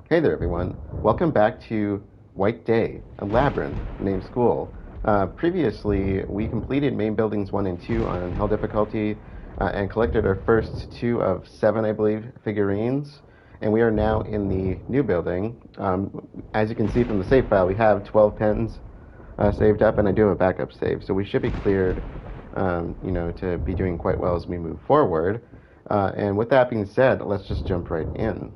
Hey there, everyone. Welcome back to White Day, a Labyrinth Named School. Previously, we completed main buildings 1 and 2 on Hell difficulty and collected our first 2 of 7, I believe, figurines. And we are now in the new building. As you can see from the save file, we have 12 pens saved up, and I do have a backup save. So we should be cleared, to be doing quite well as we move forward. And with that being said, let's just jump right in.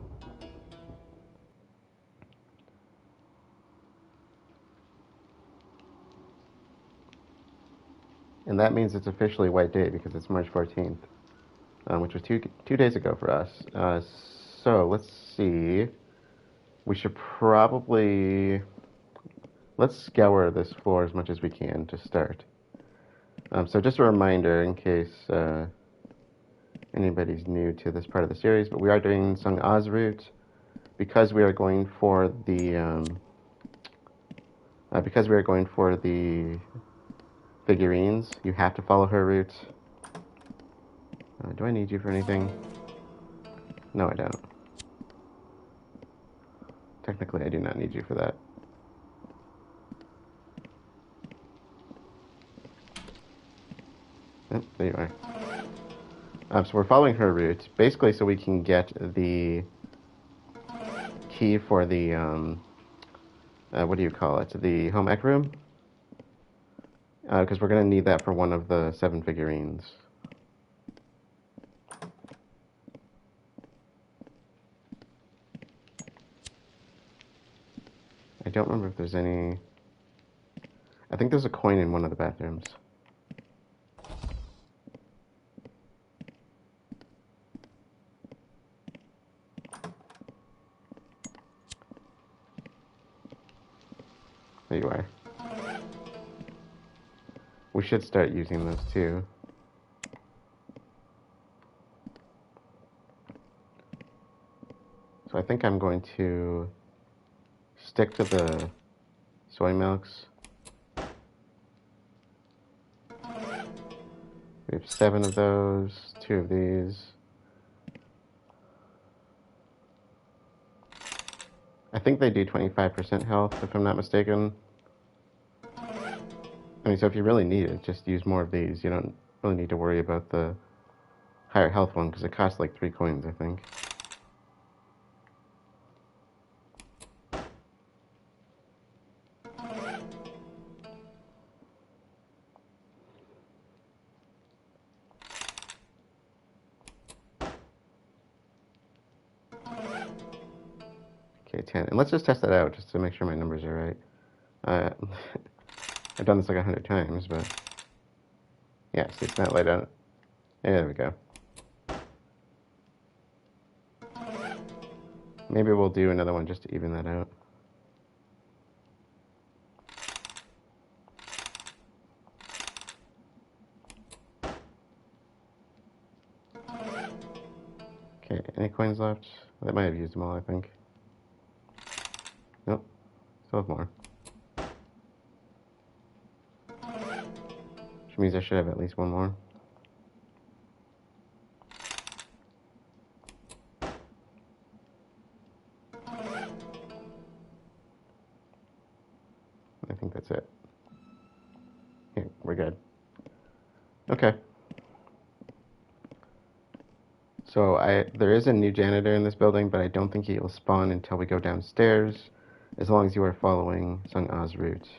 And that means it's officially White Day because it's March 14th, which was two days ago for us. So let's see. We should probably let's scour this floor as much as we can to start. So just a reminder in case anybody's new to this part of the series, but we are doing Sung Oz route because we are going for the figurines. You have to follow her route. Do I need you for anything? No, I don't. Technically, I do not need you for that. Oh, there you are. So we're following her route, basically so we can get the key for the, what do you call it? The home ec room? Because we're going to need that for one of the 7 figurines. I don't remember if there's any... I think there's a coin in one of the bathrooms. There you are. We should start using those too. So I think I'm going to stick to the soy milks. We have 7 of those, 2 of these. I think they do 25% health, if I'm not mistaken. I mean, so if you really need it, just use more of these. You don't really need to worry about the higher health one, because it costs like 3 coins, I think. Okay, 10. And let's just test that out, just to make sure my numbers are right. I've done this like 100 times, but... Yeah, see, it's not laid out. Yeah, there we go. Maybe we'll do another one just to even that out. Okay, any coins left? That might have used them all, I think. Nope, still have more. Which means I should have at least one more. I think that's it. Yeah, we're good. Okay. So there is a new janitor in this building, but I don't think he will spawn until we go downstairs, as long as you are following Sung Ah's route.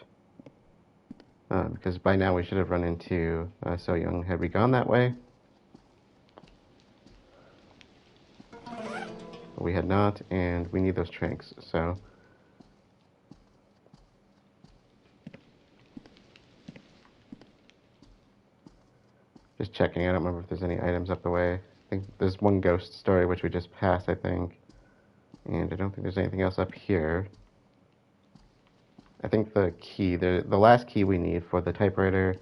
Because by now we should have run into So Young had we gone that way. But we had not, and we need those tranks, so... Just checking, I don't remember if there's any items up the way. I think there's one ghost story which we just passed, I think. And I don't think there's anything else up here. I think the key, the last key we need for the typewriter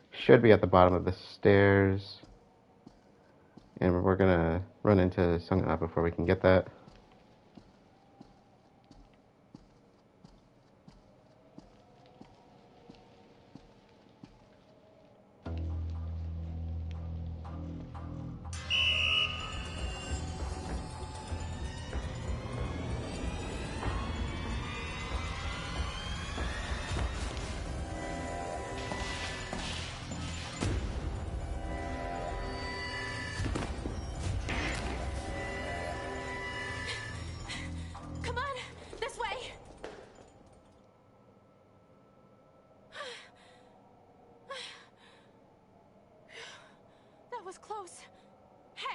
should be at the bottom of the stairs. And we're gonna run into Sung Ah before we can get that.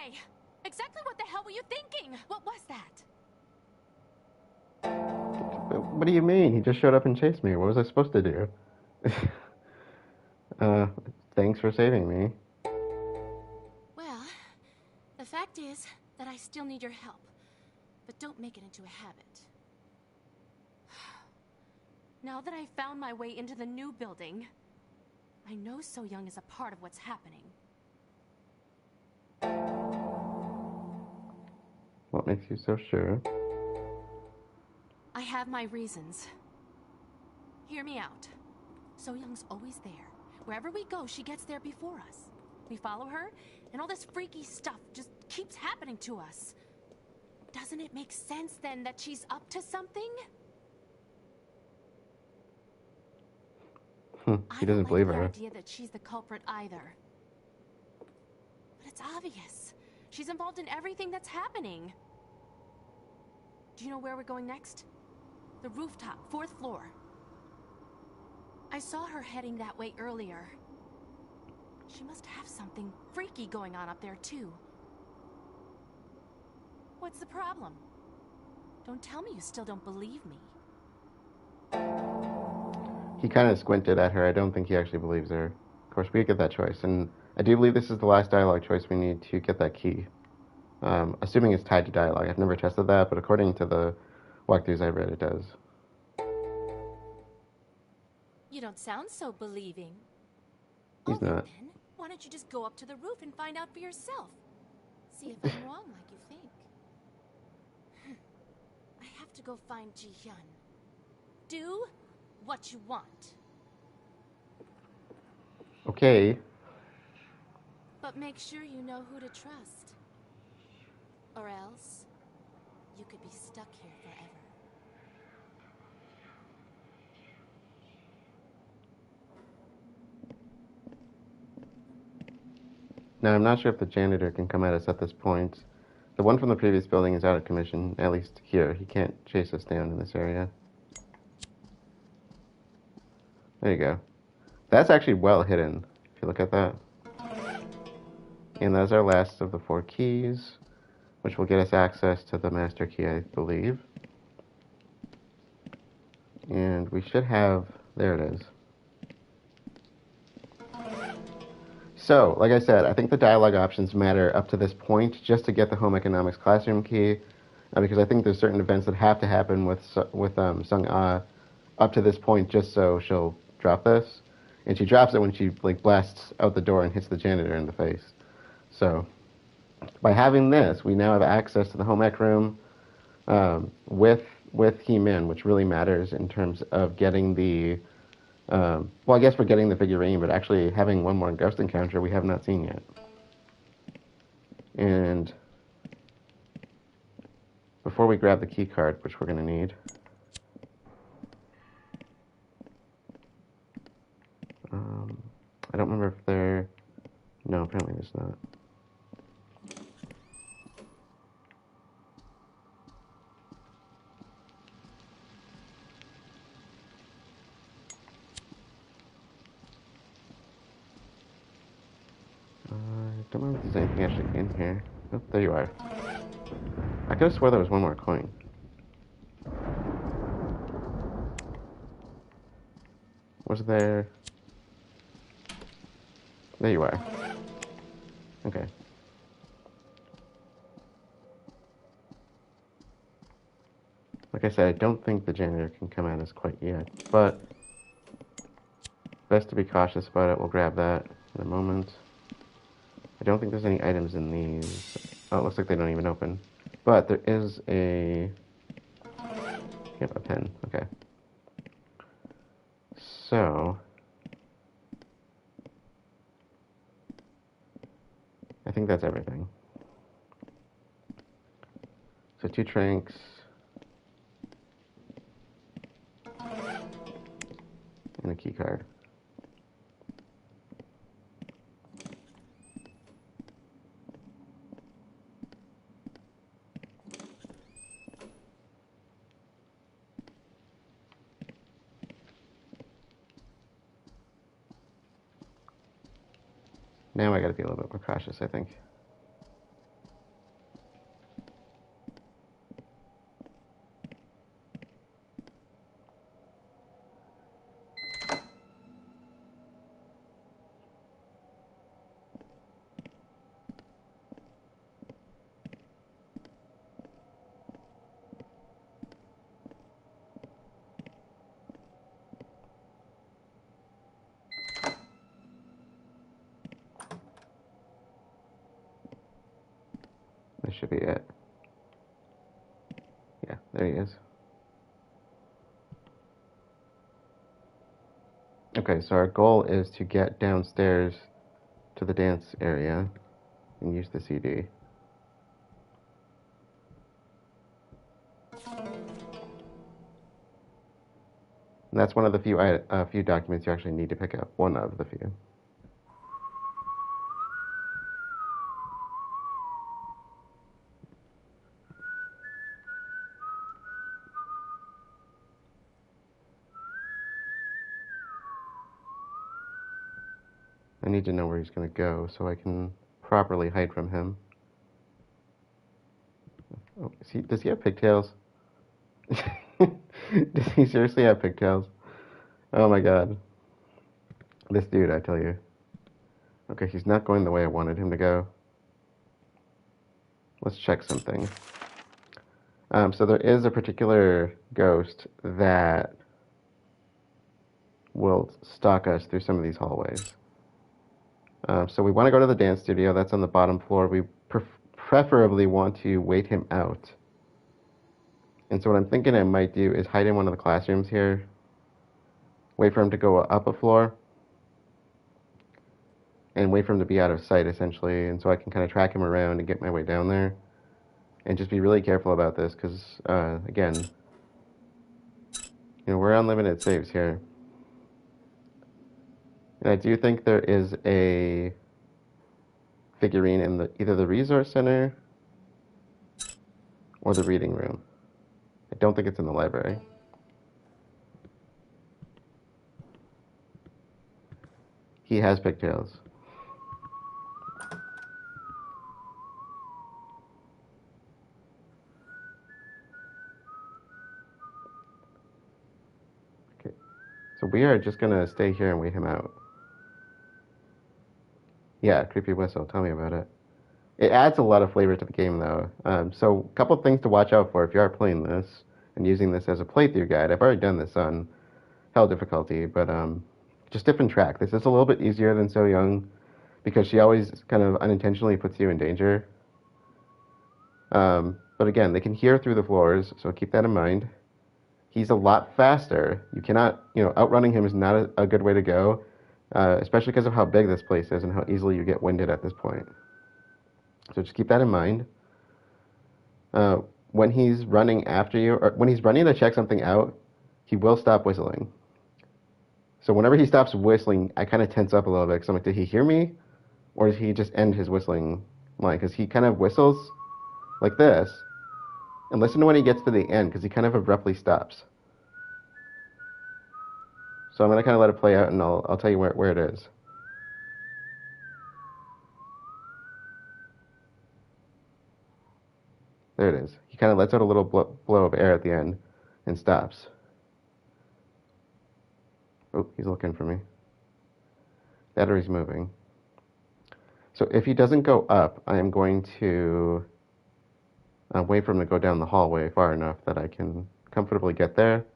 Hey! Exactly what the hell were you thinking? What was that? What do you mean? He just showed up and chased me. What was I supposed to do? uh, Thanks for saving me. Well, the fact is that I still need your help. But don't make it into a habit. Now that I've found my way into the new building, I know So-young is a part of what's happening. What makes you so sure? I have my reasons. Hear me out. So-young's always there. Wherever we go, she gets there before us. We follow her, and all this freaky stuff just keeps happening to us. Doesn't it make sense, then, that she's up to something? He doesn't believe her. I don't like the idea that she's the culprit either. But it's obvious. She's involved in everything that's happening. Do you know where we're going next? The rooftop, 4th floor. I saw her heading that way earlier. She must have something freaky going on up there, too. What's the problem? Don't tell me you still don't believe me. He kind of squinted at her. I don't think he actually believes her. Of course, we get that choice, and I do believe this is the last dialogue choice we need to get that key. Assuming it's tied to dialogue. I've never tested that, but according to the walkthroughs I read, it does. You don't sound so believing. He's not. Then, why don't you just go up to the roof and find out for yourself? See if I'm wrong like you think. I have to go find Ji-hyeon. Do what you want. Okay. But make sure you know who to trust. Or else, you could be stuck here forever. Now, I'm not sure if the janitor can come at us at this point. The one from the previous building is out of commission, at least here. He can't chase us down in this area. There you go. That's actually well hidden, if you look at that. And that's our last of the 4 keys, which will get us access to the master key, I believe. And we should have... there it is. So, like I said, I think the dialogue options matter up to this point just to get the home economics classroom key, because I think there's certain events that have to happen with Sung-ah up to this point just so she'll drop this. And she drops it when she blasts out the door and hits the janitor in the face. So, by having this, we now have access to the home ec room with He-min, which really matters in terms of getting the... well, I guess we're getting the figurine, but actually having one more ghost encounter we have not seen yet. And before we grab the key card, which we're going to need, I don't remember if there... no, apparently there's not. I don't remember if there's anything actually in here. Oh, there you are. I could have swore there was one more coin. Was there... there you are. Okay. Like I said, I don't think the janitor can come at us quite yet, but best to be cautious about it. We'll grab that in a moment. I don't think there's any items in these. Oh, it looks like they don't even open. But there is a... yep, a pen. Okay. So... I think that's everything. So 2 tranks. And a key card. Now I gotta be a little bit more cautious, I think. should be it. Yeah, there he is. Okay, so our goal is to get downstairs to the dance area and use the CD. And that's one of the few documents you actually need to pick up. One of the few. I need to know where he's going to go so I can properly hide from him. Oh, does he have pigtails? Does he seriously have pigtails? Oh my god. This dude, I tell you. Okay, he's not going the way I wanted him to go. Let's check something. So there is a particular ghost that will stalk us through some of these hallways. So we want to go to the dance studio. That's on the bottom floor. We preferably want to wait him out. And so what I'm thinking I might do is hide in one of the classrooms here. Wait for him to go up a floor. And wait for him to be out of sight, essentially. And so I can kind of track him around and get my way down there. And just be really careful about this, because, again, we're on limited saves here. And I do think there is a figurine in either the resource center or the reading room. I don't think it's in the library. He has pigtails. Okay, so we are just gonna stay here and wait him out. Yeah, creepy whistle. Tell me about it. It adds a lot of flavor to the game, though. So a couple things to watch out for if you are playing this and using this as a playthrough guide. I've already done this on hell difficulty, but just different track. This is a little bit easier than So Young because she always kind of unintentionally puts you in danger. But again, they can hear through the floors, so keep that in mind. He's a lot faster. You cannot, outrunning him is not a good way to go, especially because of how big this place is and how easily you get winded at this point. So just keep that in mind. When he's running after you, or when he's running to check something out, he will stop whistling. So whenever he stops whistling, I kind of tense up a little bit because I'm like, did he hear me? Or did he just end his whistling line? Because he kind of whistles like this. And listen to when he gets to the end because he kind of abruptly stops. So I'm going to kind of let it play out and I'll tell you where it is. There it is. He kind of lets out a little blow of air at the end and stops. Oh, he's looking for me. That or he's moving. So if he doesn't go up, I am going to wait for him to go down the hallway far enough that I can comfortably get there.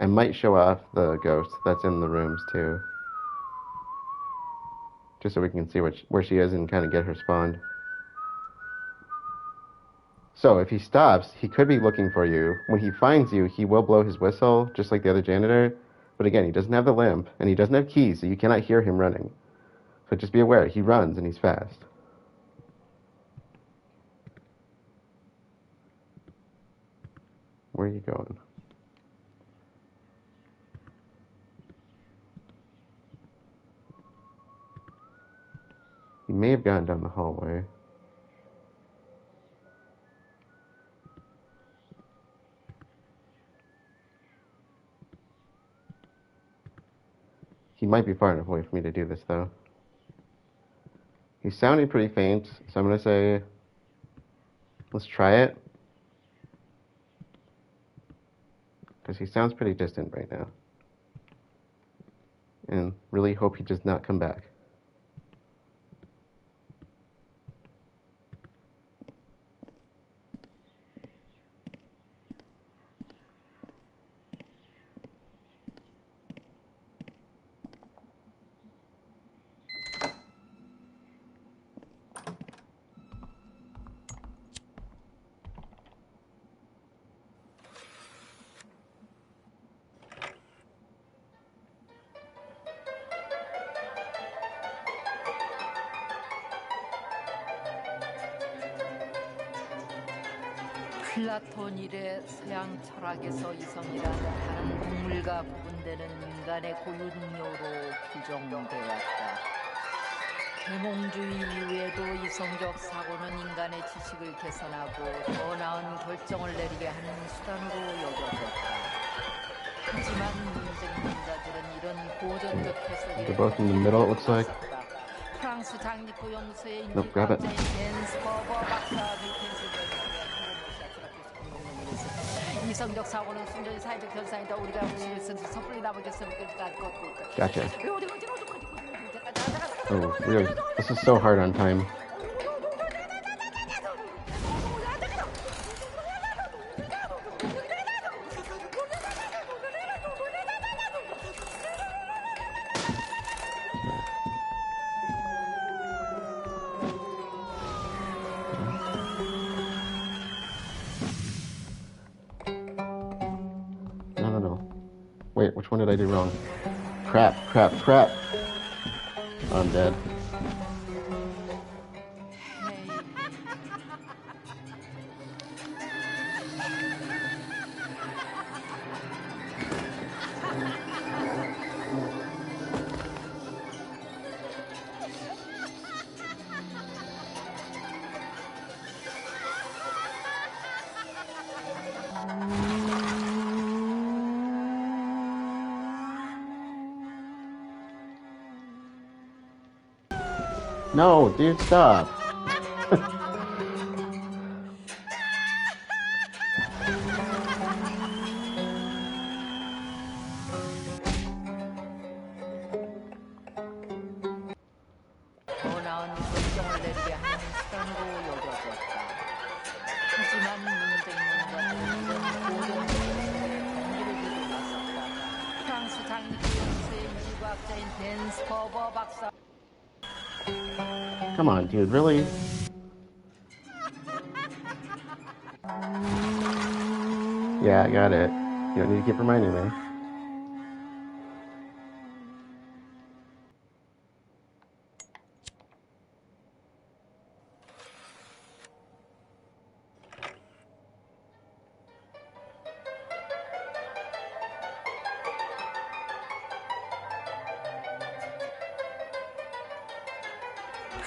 I might show off the ghost that's in the rooms too. Just so we can see where she is and kind of get her spawned. So if he stops, he could be looking for you. When he finds you, he will blow his whistle, just like the other janitor. But again, he doesn't have the lamp, and he doesn't have keys, so you cannot hear him running. So just be aware, he runs and he's fast. Where are you going? He may have gone down the hallway. He might be far enough away for me to do this, though. He's sounding pretty faint, so I'm going to say, let's try it. Because he sounds pretty distant right now. And really hope he does not come back. 플라톤 이래 서양 철학에서 이성이란 다른 동물과 구분되는 인간의 고유 능력으로 규정되었다. 계몽주의 이후에도 이성적 사고는 인간의 지식을 개선하고 더 나은 결정을 내리게 하는 수단으로 여겨졌다. 하지만 문쟁론자들은 이런 고전적 해석에 They're both in the middle, it looks like. 프랑스 장립부 연구소의 Nope, grab it. 댄스퍼버 박사와 이성적 사고는 순전히 사회적 현상이다. 우리가 무엇을 쓴지 섣불리 나머지였으면 Gotcha. Oh, weird. This is so hard on time. No. Wait, which one did I do wrong? Crap. I'm dead. No, dude, stop. 더 나은 결정을 내리게 하는 수단으로 여겨졌다. 하지만 문쟁론자들은 이런 고전적의 경기를 들고 나섰다. 프랑스 장립부 연구소의 인류과학자인 댄스퍼버 박사. Come on, dude, really? Yeah, I got it. You don't need to keep reminding me.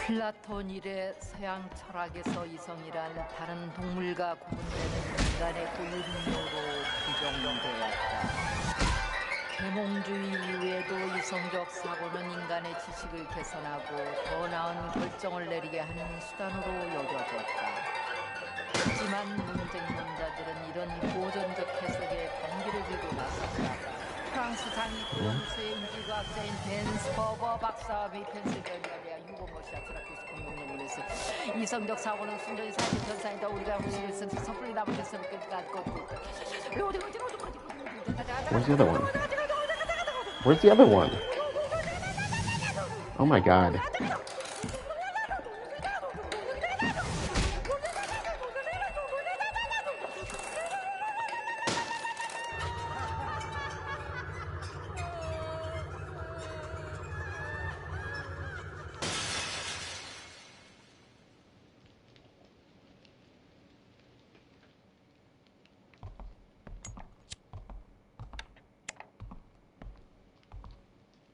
플라톤 이래 서양 철학에서 이성이란 다른 동물과 구분되는 인간의 고유 능력으로 규정되었다. 계몽주의 이후에도 이성적 사고는 인간의 지식을 개선하고 더 나은 결정을 내리게 하는 수단으로 여겨졌다. 하지만 문쟁론자들은 이런 고전적 해석에 반기를 들고 나섰다. 프랑스 장립부 연구소의 인지과학자인 댄스퍼버 박사와 펜실베니아 유고머시아 트라피스 공동연구원에서 이성적 사고는 순전히 사회적 현상이다. 우리가 무엇을 쓴지 섣불리 나머지였으면 Where's the other one? Where's the other one? Oh my god.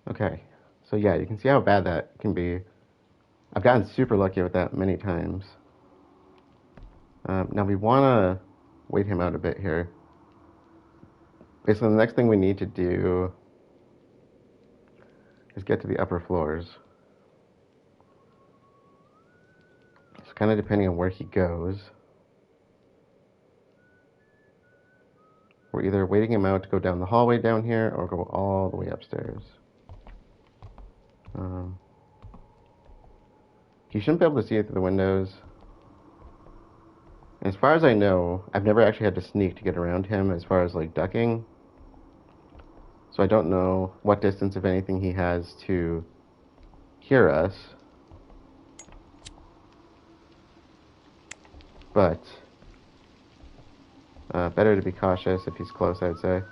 Okay, so yeah, you can see how bad that can be. I've gotten super lucky with that many times. Now we want to wait him out a bit here. Basically, the next thing we need to do is get to the upper floors. It's kind of depending on where he goes. We're either waiting him out to go down the hallway down here or go all the way upstairs. He shouldn't be able to see it through the windows. As far as I know, I've never actually had to sneak to get around him as far as like ducking. So I don't know what distance, if anything, he has to hear us. But better to be cautious if he's close, I'd say.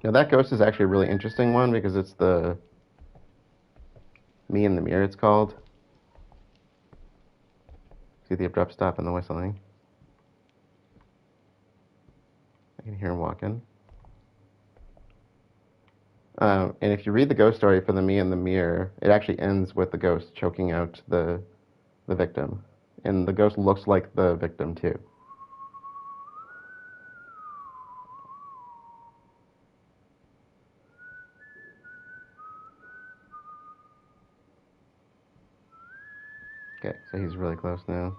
Now that ghost is actually a really interesting one because it's the Me in the Mirror, it's called. See the abrupt stop and the whistling. I can hear him walking. And if you read the ghost story for the Me in the Mirror, it actually ends with the ghost choking out the victim. And the ghost looks like the victim, too. Okay, so he's really close now.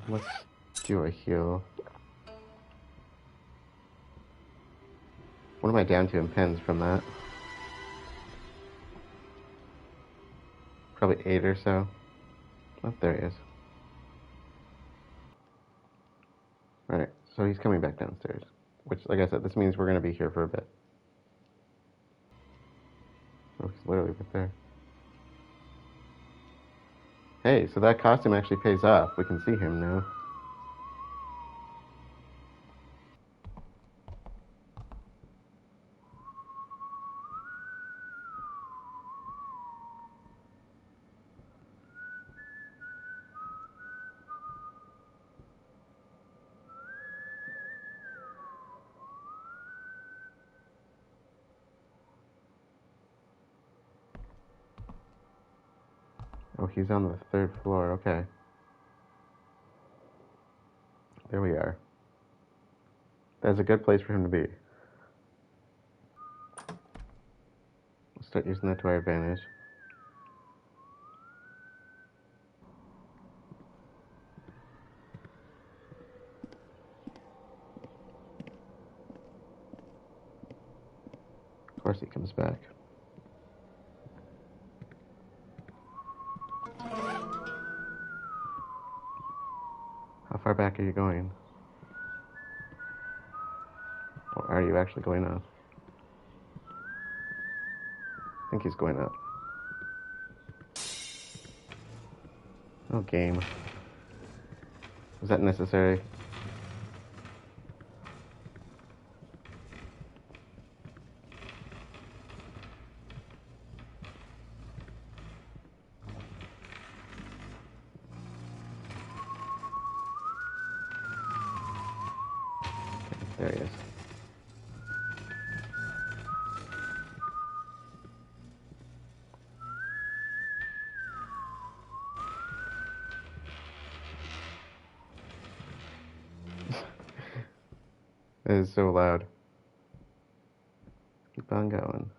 Let's do a heal. What am I down to in pins from that? Probably 8 or so. Oh, there he is. Alright, so he's coming back downstairs. Which, like I said, this means we're going to be here for a bit. Oh, he's literally right there. Hey, so that costume actually pays off. We can see him now. Oh, he's on the 3rd floor. Okay. There we are. That's a good place for him to be. Let's start using that to our advantage. Of course he comes back. How far back are you going? Or are you actually going up? I think he's going up. Oh, game. Was that necessary? There he is. It is so loud. Keep on going.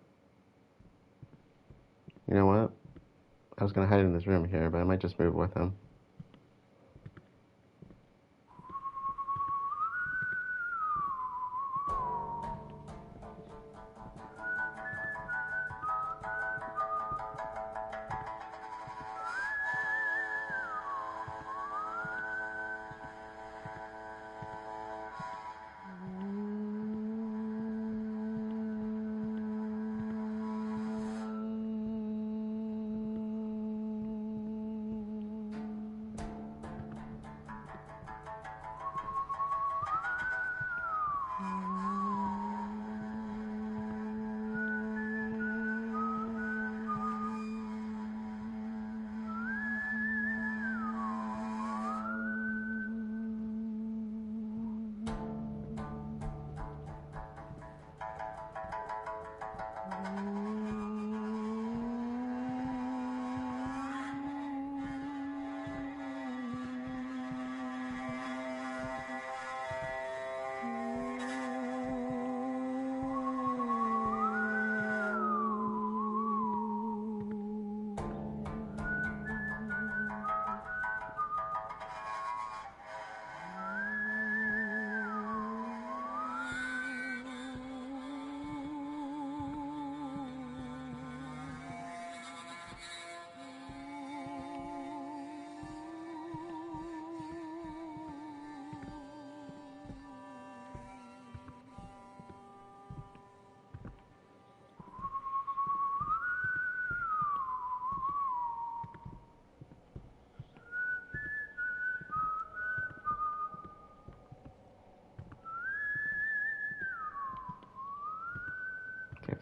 You know what? I was gonna hide in this room here, but I might just move with him.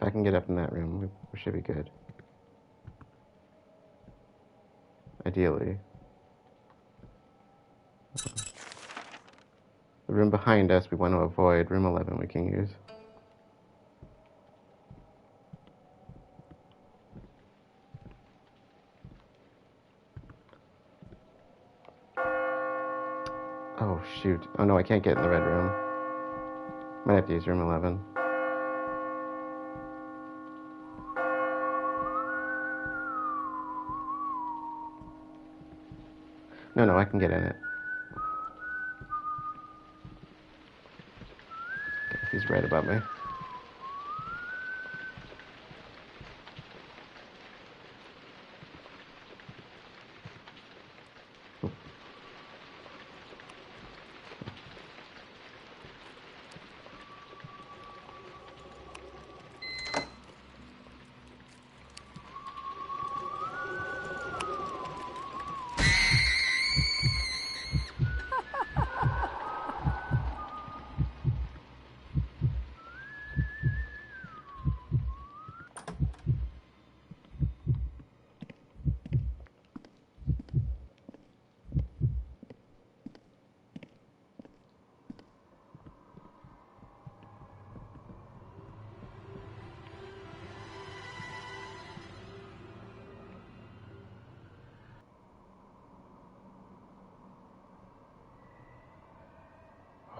I can get up in that room. We should be good. Ideally. The room behind us we want to avoid. Room 11 we can use. Oh, shoot. Oh, no, I can't get in the red room. Might have to use room 11. No, I can get in it. Okay, he's right above me.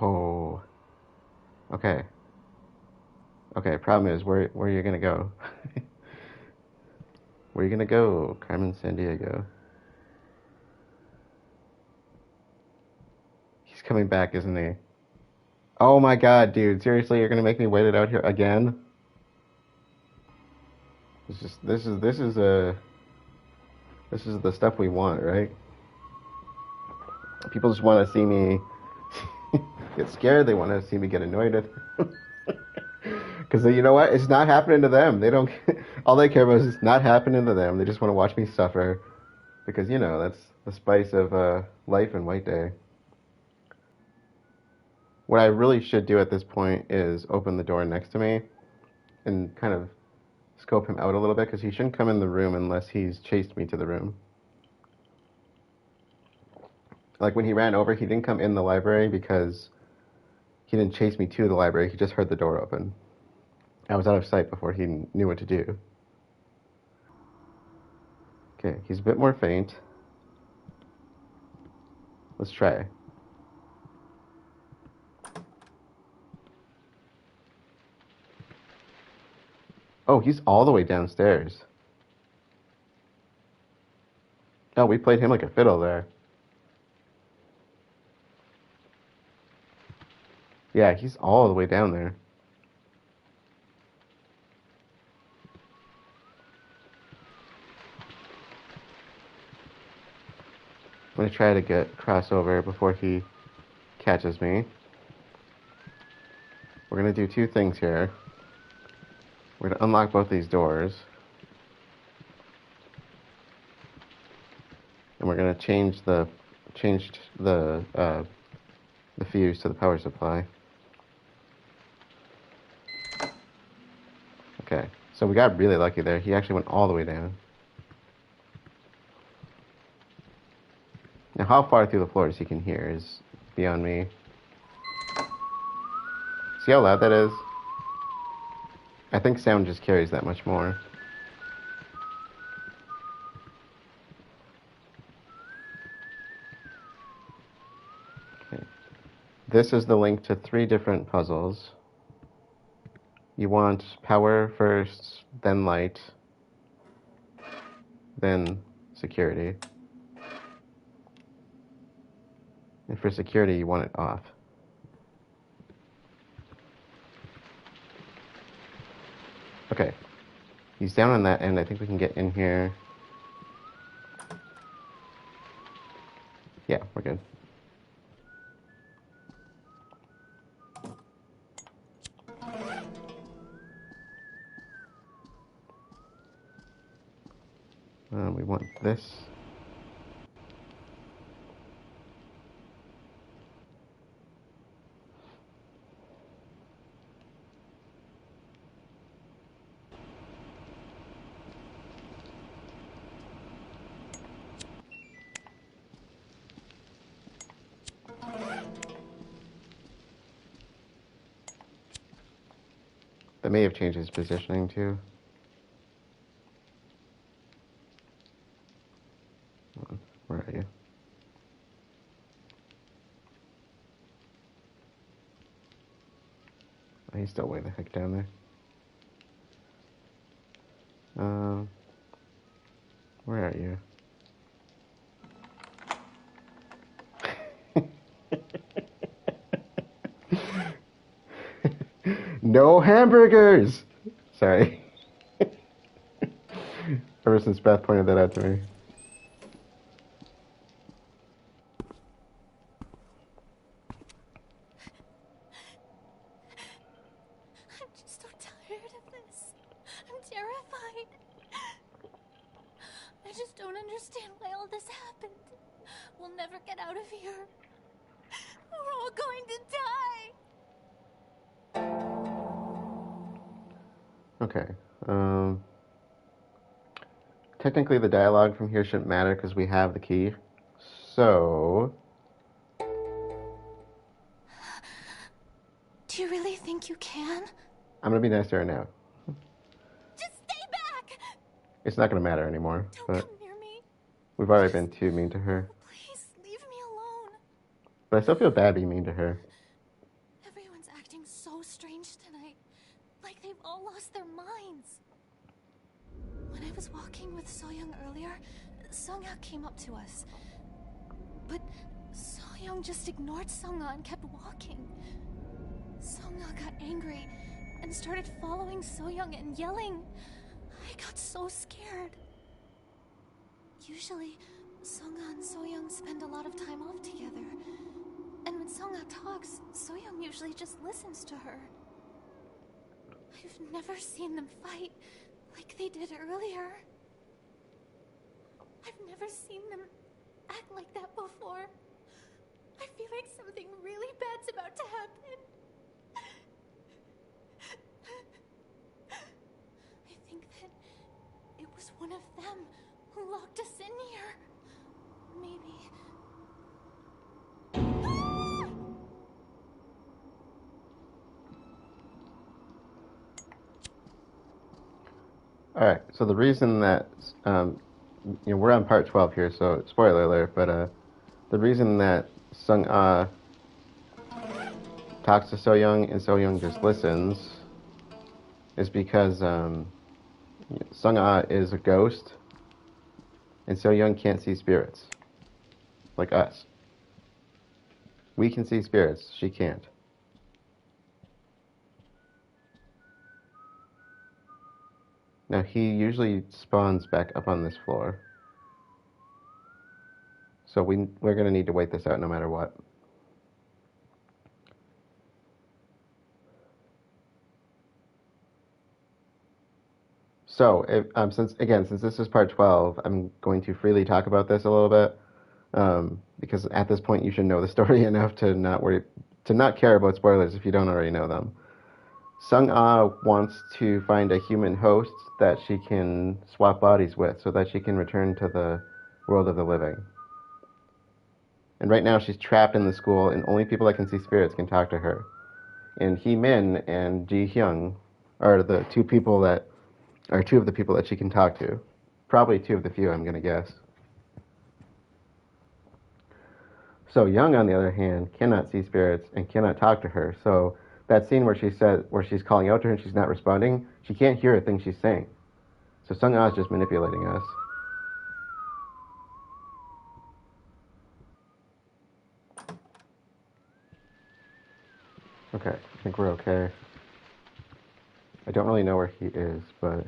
Oh. Okay. Okay, problem is, where are you gonna go? Where are you gonna go, Carmen Sandiego? He's coming back, isn't he? Oh my god, dude, seriously, you're gonna make me wait it out here again? This is the stuff we want, right? People just want to see me get scared. They want to see me get annoyed with because you know what? It's not happening to them. They don't. All they care about is it's not happening to them. They just want to watch me suffer because that's the spice of life in White Day. What I really should do at this point is open the door next to me and kind of scope him out a little bit because he shouldn't come in the room unless he's chased me to the room. Like when he ran over, he didn't come in the library because he didn't chase me to the library. He just heard the door open. I was out of sight before he knew what to do. Okay, he's a bit more faint. Let's try. Oh, he's all the way downstairs. Oh, we played him like a fiddle there. Yeah, he's all the way down there. I'm gonna try to get crossover before he catches me. We're gonna do two things here. We're gonna unlock both these doors. And we're gonna change the fuse to the power supply. Okay, so we got really lucky there. He actually went all the way down. Now, how far through the floors he can hear is beyond me. See how loud that is? I think sound just carries that much more. Okay. This is the link to 3 different puzzles. You want power first, then light, then security. And for security, you want it off. Okay. He's down on that end. I think we can get in here. Yeah, we're good. We want this. That may have changed his positioning too. Where are you? Oh, he's still way the heck down there. Where are you? No hamburgers! Sorry. Ever since Beth pointed that out to me. I'm just so tired of this. I'm terrified. I just don't understand why all this happened. We'll never get out of here. We're all going to die. Okay. Technically the dialogue from here shouldn't matter because we have the key. So... Do you really think you can? I'm gonna be nice to her now. Just stay back! It's not gonna matter anymore, Don't but come near me. we've already been too mean to her. Please, leave me alone. But I still feel bad being mean to her. Everyone's acting so strange tonight. Like they've all lost their minds. When I was walking with So-young earlier, Sung-ha came up to us. But So-young just ignored Sung-ha and kept walking. Sung-ha got angry and started following So-young and yelling. I got so scared. Usually, Sung-ha and So-young spend a lot of time off together. And when Sung-ha talks, So-young usually just listens to her. I've never seen them fight like they did earlier. I've never seen them act like that before. I feel like something really bad's about to happen. I think that it was one of them who locked us in here. Maybe. Alright, so the reason that, we're on part 12 here, so spoiler alert, but the reason that Sung-ah talks to So-young and So-young just listens is because Sung-ah is a ghost and So-young can't see spirits, like us. We can see spirits, she can't. Now, he usually spawns back up on this floor. So we're going to need to wait this out no matter what. So, since this is part 12, I'm going to freely talk about this a little bit. Because at this point you should know the story enough to not care about spoilers if you don't already know them. Sung-ah wants to find a human host that she can swap bodies with so that she can return to the world of the living. And right now she's trapped in the school and only people that can see spirits can talk to her. And Hee-min and Ji-hyeon are the two of the people that she can talk to. Probably two of the few, I'm going to guess. So Young, on the other hand, cannot see spirits and cannot talk to her. So that scene where she's calling out to her and she's not responding, she can't hear a thing she's saying. So Sung-ah is just manipulating us. Okay, I think we're okay. I don't really know where he is, but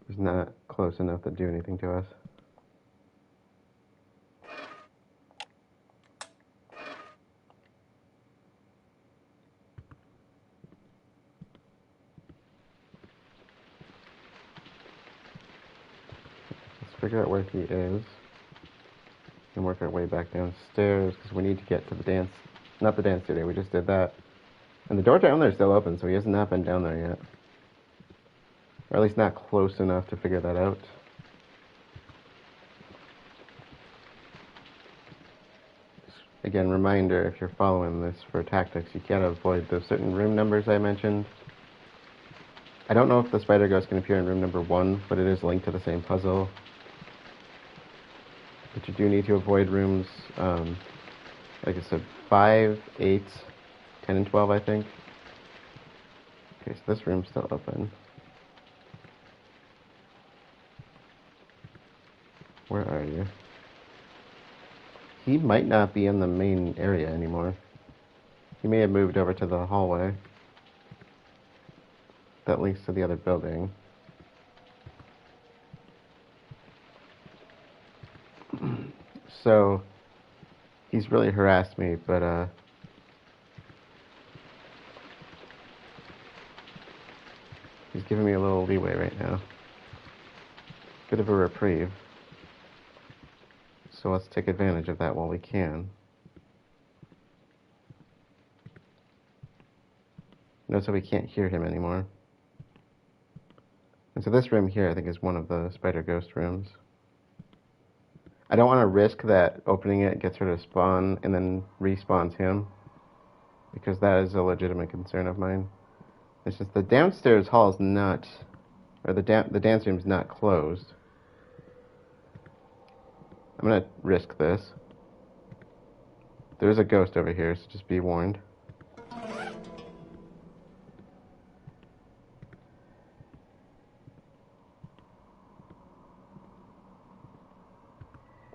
he's not close enough to do anything to us. Figure out where he is and work our way back downstairs because we need to get to not the dance studio, we just did that. And the door down there is still open, so he has not been down there yet. Or at least not close enough to figure that out. Again, reminder, if you're following this for tactics, you can't avoid those certain room numbers I mentioned. I don't know if the spider ghost can appear in room number 1, but it is linked to the same puzzle. But you do need to avoid rooms, like I said, 5, 8, 10, and 12, I think. Okay, so this room's still open. Where are you? He might not be in the main area anymore. He may have moved over to the hallway that leads to the other building. So, he's really harassed me, but, he's giving me a little leeway right now. Bit of a reprieve. So let's take advantage of that while we can. Notice that we can't hear him anymore. And so this room here, I think, is one of the spider ghost rooms. I don't want to risk that opening it gets her to spawn and then respawns him, because that is a legitimate concern of mine. It's just the downstairs hall is not, or the dance room's not closed. I'm gonna risk this. There's a ghost over here, so just be warned. I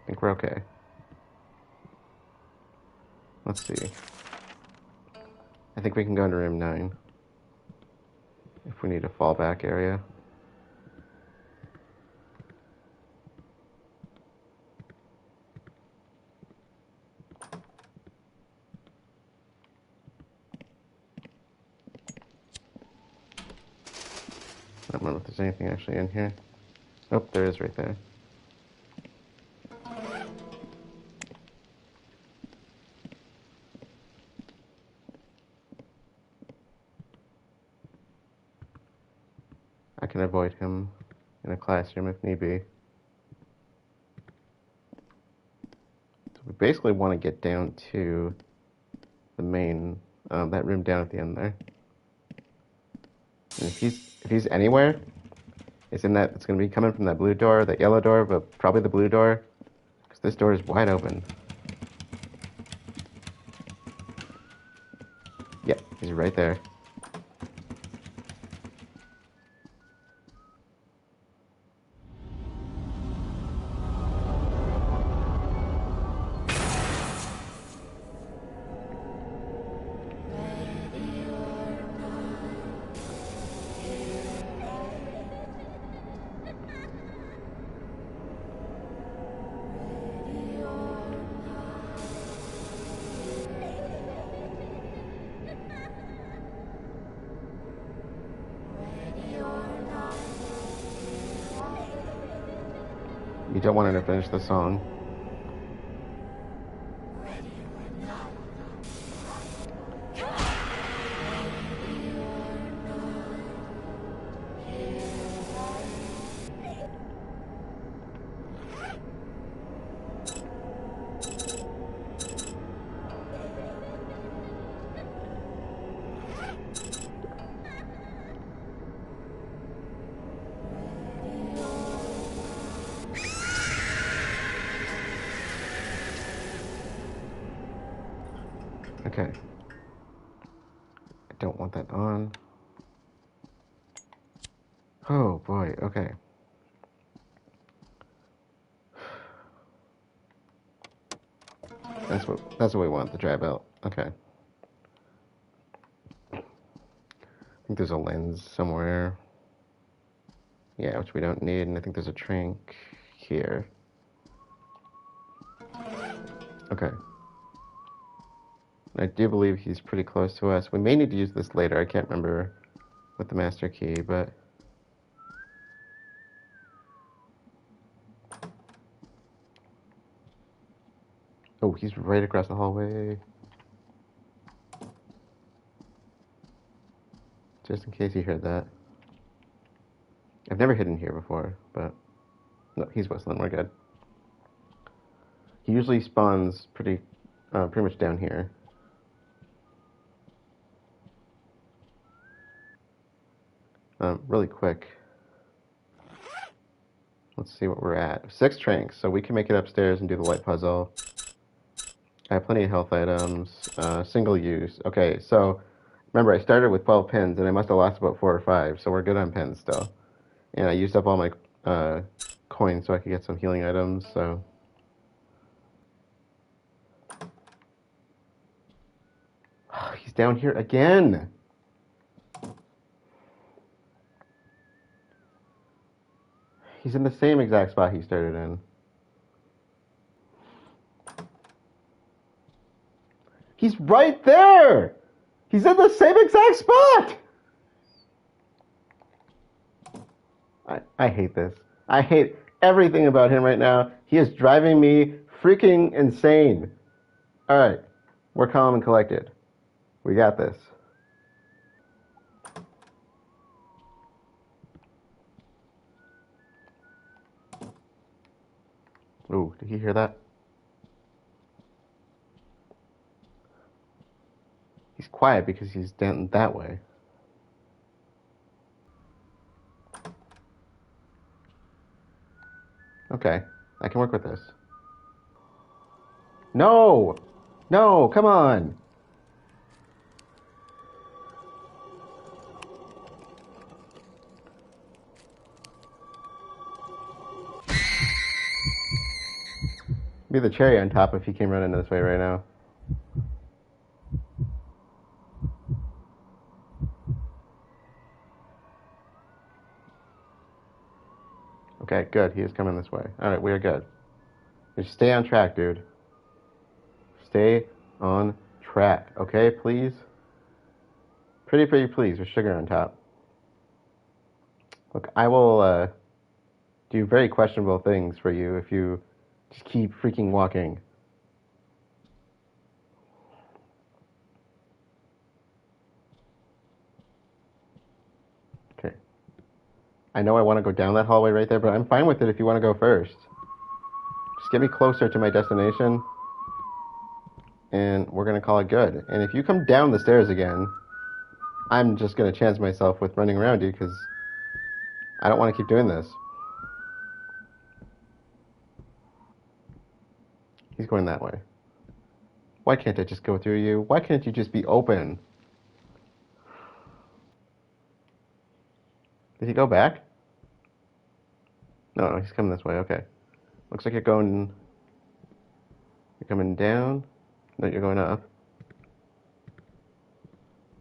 think we're okay. Let's see. I think we can go into room 9 if we need a fallback area. I don't remember if there's anything actually in here. Oh, there is right there. I can avoid him in a classroom if need be. So we basically want to get down to the main, that room down at the end there. And if he's anywhere, it's going to be coming from that blue door, that yellow door, but probably the blue door, because this door is wide open. Yep, he's right there. You don't want her to finish the song. Okay. I don't want that on. Oh boy, okay. That's what we want, the dry belt. Okay. I think there's a lens somewhere. Yeah, which we don't need, and I think there's a trank here. Okay. I do believe he's pretty close to us. We may need to use this later. I can't remember with the master key, but... Oh, he's right across the hallway. Just in case you heard that. I've never hidden here before, but... No, he's whistling. We're good. He usually spawns pretty pretty much down here. Really quick. Let's see what we're at. 6 tranks, so we can make it upstairs and do the light puzzle. I have plenty of health items. Single use. Okay, so remember I started with 12 pins and I must have lost about 4 or 5, so we're good on pins still. And I used up all my coins so I could get some healing items, so... Oh, he's down here again! He's in the same exact spot he started in. He's right there! He's in the same exact spot! I hate this. I hate everything about him right now. He is driving me freaking insane. Alright, we're calm and collected. We got this. Ooh, did he hear that? He's quiet because he's down that way. Okay, I can work with this. No! No, come on! Be the cherry on top if he came running this way right now. Okay, good. He is coming this way. Alright, we are good. Just stay on track, dude. Stay on track. Okay, please? Pretty please, with sugar on top. Look, I will do very questionable things for you if you just keep freaking walking. Okay. I know I want to go down that hallway right there, but I'm fine with it if you want to go first. Just get me closer to my destination, and we're going to call it good. And if you come down the stairs again, I'm just going to chance myself with running around you, because I don't want to keep doing this. He's going that way. Why can't I just go through you? Why can't you just be open? Did he go back? No, he's coming this way. Okay. Looks like you're coming down. No, you're going up.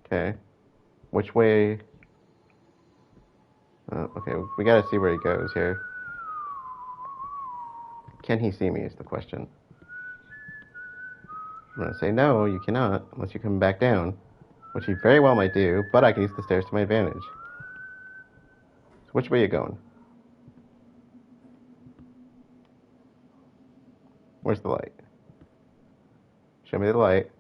Okay. Which way? Okay, we gotta see where he goes here. Can he see me is the question. I'm gonna say no, you cannot, unless you come back down, which he very well might do, but I can use the stairs to my advantage. So which way are you going? Where's the light? Show me the light.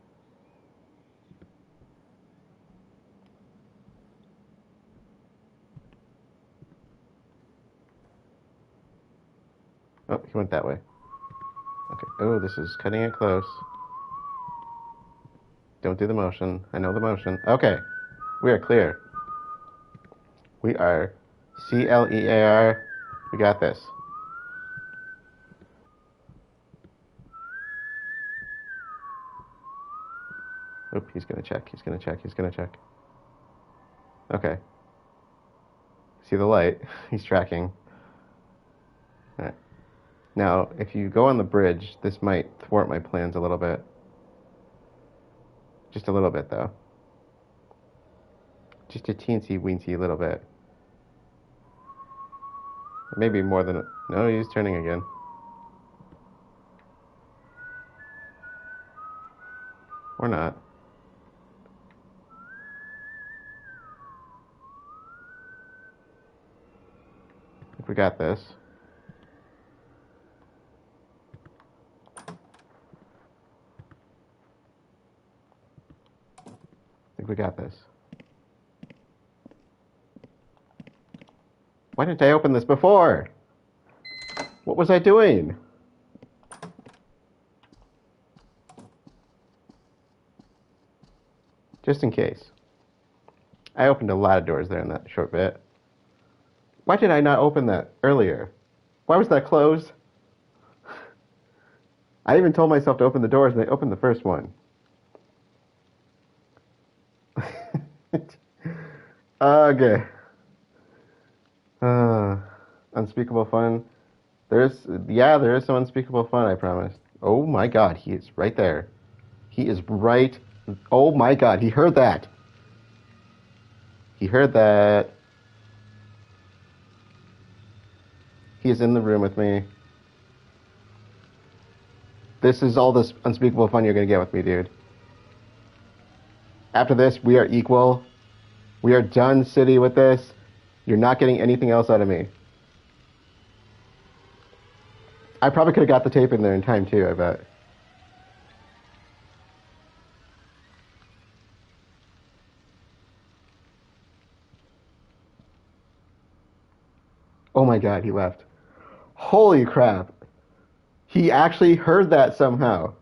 Oh, he went that way. Okay. Oh, this is cutting it close. Don't do the motion. I know the motion. Okay. We are clear. We are CLEAR. We got this. Oop, he's gonna check. He's gonna check. He's gonna check. Okay. See the light? He's tracking. Alright. Now, if you go on the bridge, this might thwart my plans a little bit. Just a little bit, though. Just a teensy-weensy little bit. Maybe more than... No, he's turning again. Or not. I think we got this. I think we got this. Why didn't I open this before? What was I doing? Just in case. I opened a lot of doors there in that short bit. Why did I not open that earlier? Why was that closed? I even told myself to open the doors, and I opened the first one. Okay. Unspeakable fun. There is some unspeakable fun, I promise. Oh my god, he is right there. He is right. Oh my god, he heard that. He heard that. He is in the room with me. This is all this unspeakable fun you're gonna get with me, dude. After this, we are equal. We are done city with this. You're not getting anything else out of me. I probably could have got the tape in there in time too, I bet. Oh my god, he left. Holy crap. He actually heard that somehow.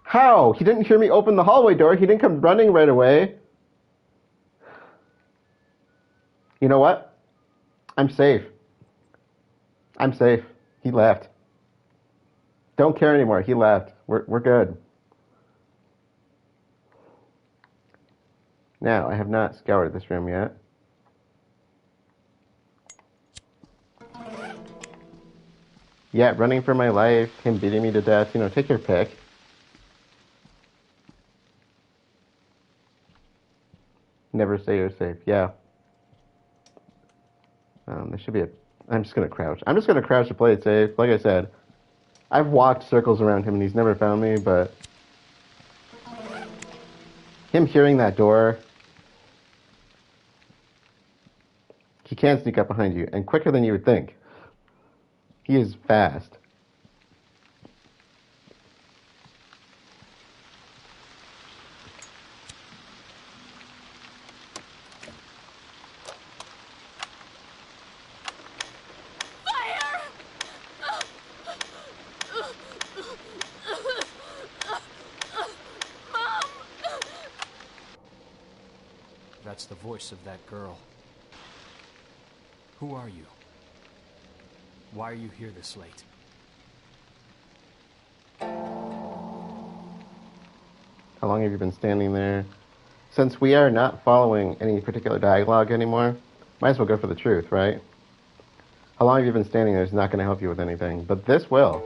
How? He didn't hear me open the hallway door. He didn't come running right away. You know what? I'm safe. I'm safe. He left. Don't care anymore. He left. We're good. Now, I have not scoured this room yet. Yeah, running for my life, him beating me to death, you know, take your pick. Never say you're safe. Yeah. There should be a... I'm just going to crouch. I'm just going to crouch to play it safe. Like I said, I've walked circles around him and he's never found me, but... him hearing that door... he can sneak up behind you, and quicker than you would think. He is fast. That's the voice of that girl. Who are you? Why are you here this late? How long have you been standing there? Since we are not following any particular dialogue anymore, might as well go for the truth, right? How long have you been standing there is not going to help you with anything, but this will.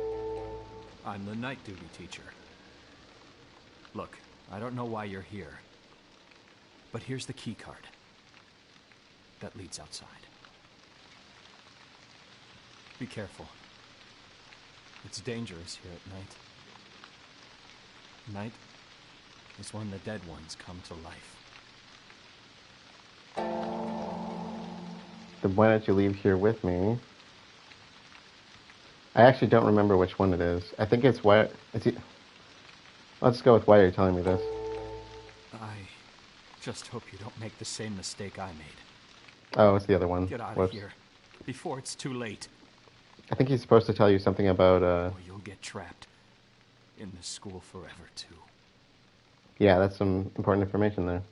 I'm the night duty teacher. Look, I don't know why you're here, but here's the key card. That leads outside. Be careful. It's dangerous here at night. Night is when the dead ones come to life. Then why don't you leave here with me? I actually don't remember which one it is. I think it's why... Let's go with why you're telling me this. I just hope you don't make the same mistake I made. Oh, it's the other one. Get out Whoops. of here before it's too late. I think he's supposed to tell you something about, Or you'll get trapped in this school forever, too. Yeah, that's some important information there.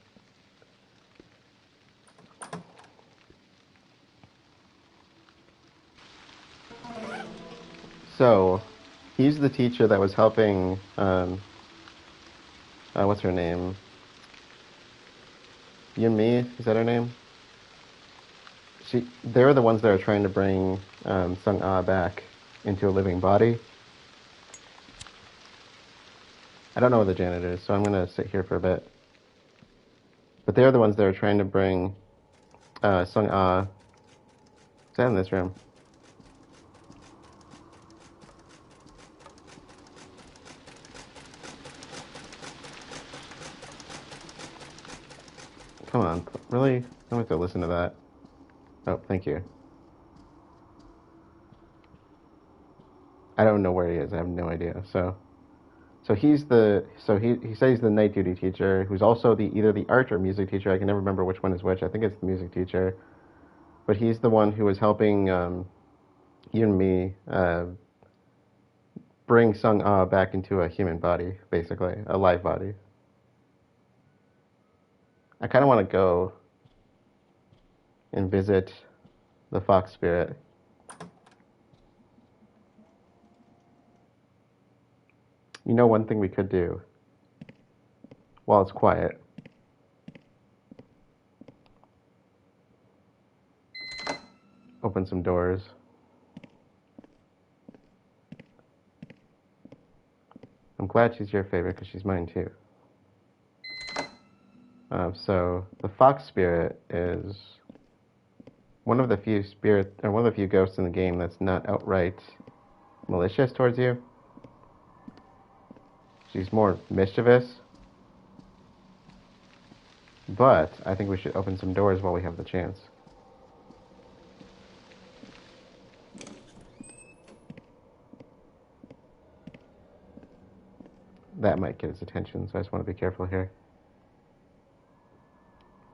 So, he's the teacher that was helping, what's her name? Yumi, is that her name? They're the ones that are trying to bring Sung-ah back into a living body. I don't know where the janitor is, so I'm going to sit here for a bit. But they're the ones that are trying to bring Sung-ah... Is that in this room? Come on, really? I don't have to listen to that. Oh, thank you. I don't know where he is. I have no idea. So he says he's the night duty teacher, who's also either the art or music teacher. I can never remember which one is which. I think it's the music teacher. But he's the one who was helping you and me bring Sung-ah back into a human body, basically, a live body. I kind of want to go and visit the fox spirit. You know, one thing we could do while it's quiet. Open some doors. I'm glad she's your favorite because she's mine too. So the fox spirit is one of the few ghosts in the game that's not outright malicious towards you. She's more mischievous. But I think we should open some doors while we have the chance. That might get his attention, so I just want to be careful here.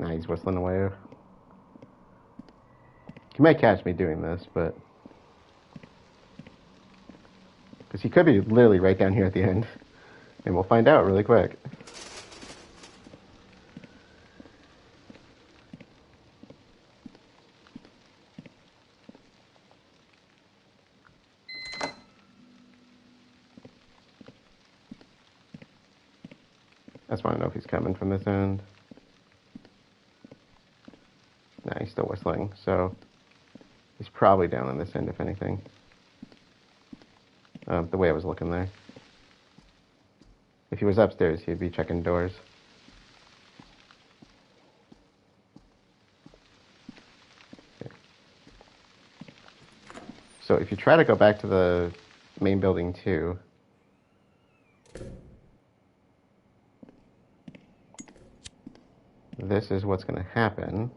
Nah, he's whistling away. He might catch me doing this, but... because he could be literally right down here at the end. And we'll find out really quick. I just want to know if he's coming from this end. Nah, he's still whistling, so he's probably down on this end, if anything. The way I was looking there. If he was upstairs, he'd be checking doors. Okay. So if you try to go back to the main building too, this is what's going to happen.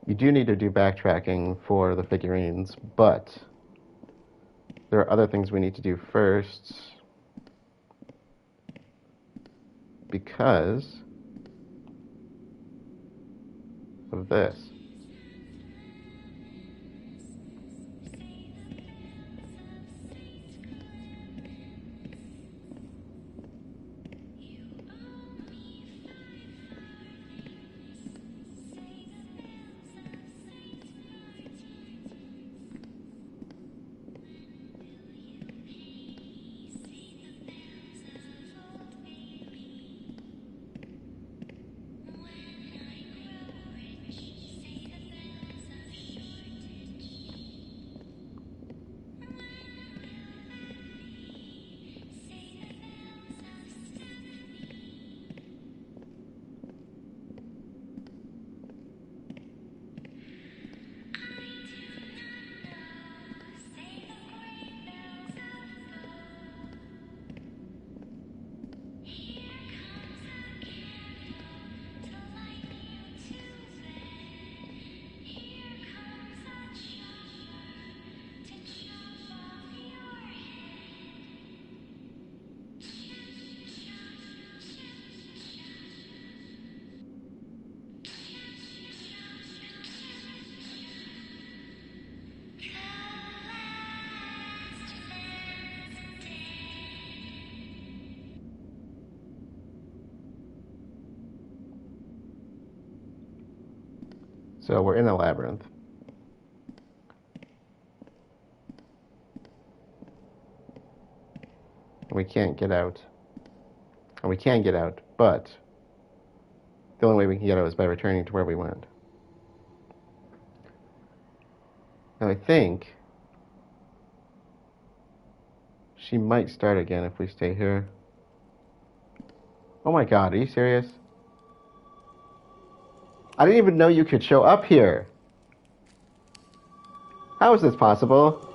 You do need to do backtracking for the figurines, but there are other things we need to do first because of this. So we're in a labyrinth. And we can't get out. And we can get out, but the only way we can get out is by returning to where we went. Now I think she might start again if we stay here. Oh my god, are you serious? I didn't even know you could show up here. How is this possible?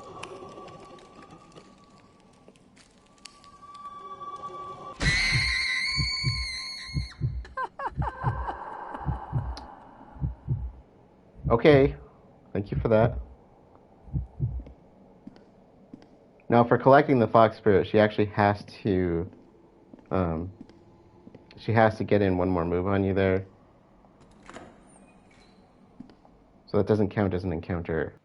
Okay, thank you for that. Now, for collecting the fox spirit, she actually has to, get in one more move on you there. So that doesn't count as an encounter.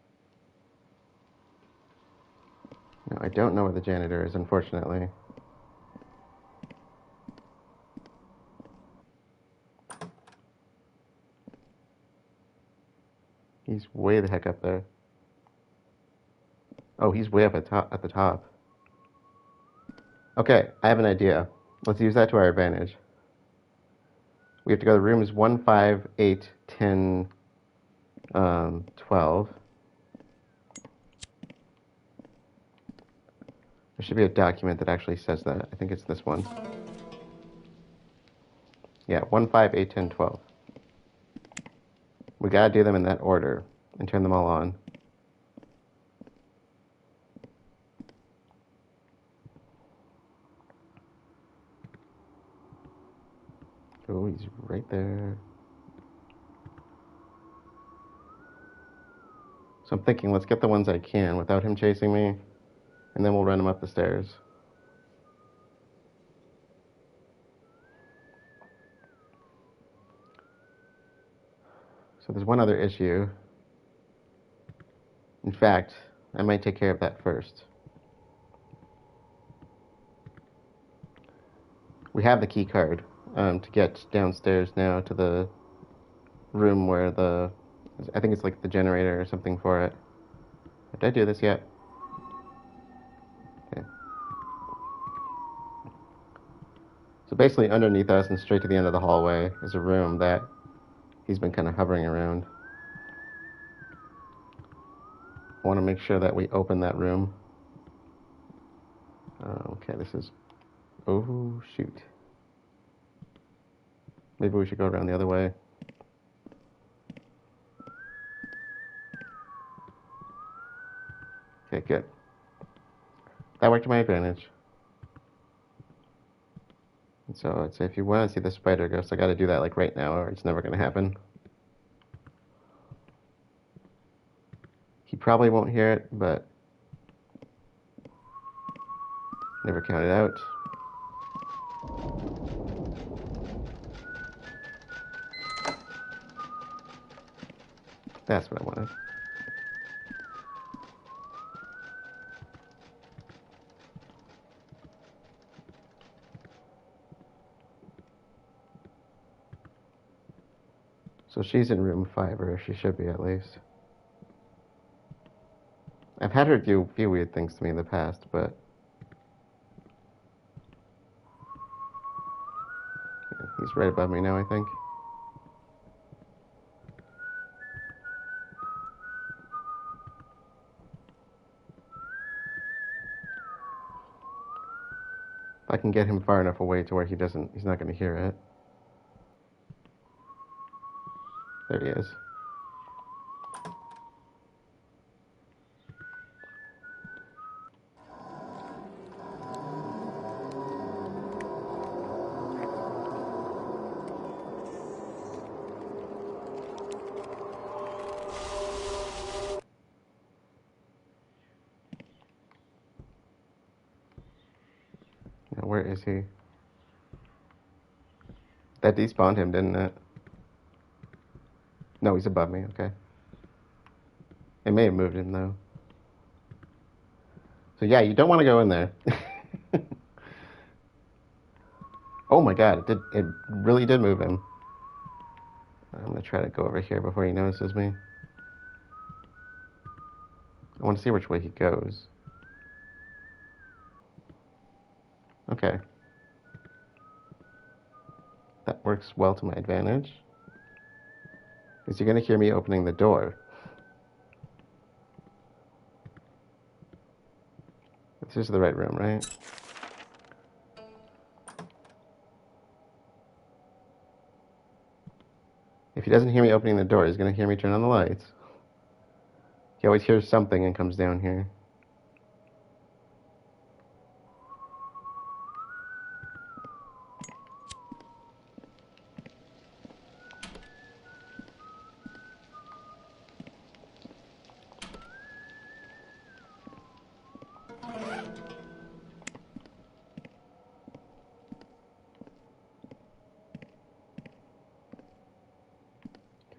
No, I don't know where the janitor is, unfortunately. He's way the heck up there. Oh, he's way up at the top. Okay, I have an idea. Let's use that to our advantage. We have to go to rooms 1, 5, 8, 10, 12. There should be a document that actually says that. I think it's this one. Yeah, 1, 5, 8, 10, 12. We gotta do them in that order and turn them all on. Oh, he's right there. So I'm thinking, let's get the ones I can without him chasing me, and then we'll run him up the stairs. So there's one other issue. In fact, I might take care of that first. We have the key card to get downstairs now to the room where I think it's like the generator or something for it. Did I do this yet? Okay. So basically underneath us and straight to the end of the hallway is a room that he's been kind of hovering around. I want to make sure that we open that room. Okay, this is... Oh, shoot. Maybe we should go around the other way. Okay, good. That worked to my advantage. And so I'd say if you want to see the spider ghost, I gotta do that like right now or it's never gonna happen. He probably won't hear it, but never count it out. That's what I wanted. So she's in room 5, or she should be at least. I've had her do a few weird things to me in the past, but... Yeah, he's right above me now, I think. If I can get him far enough away to where he's not going to hear it. There he is. Now, where is he? That despawned him, didn't it? No, he's above me, okay. It may have moved him, though. So yeah, you don't want to go in there. Oh my god, it really did move him. I'm going to try to go over here before he notices me. I want to see which way he goes. Okay. That works well to my advantage. Is he going to hear me opening the door? This is the right room, right? If he doesn't hear me opening the door, he's going to hear me turn on the lights. He always hears something and comes down here.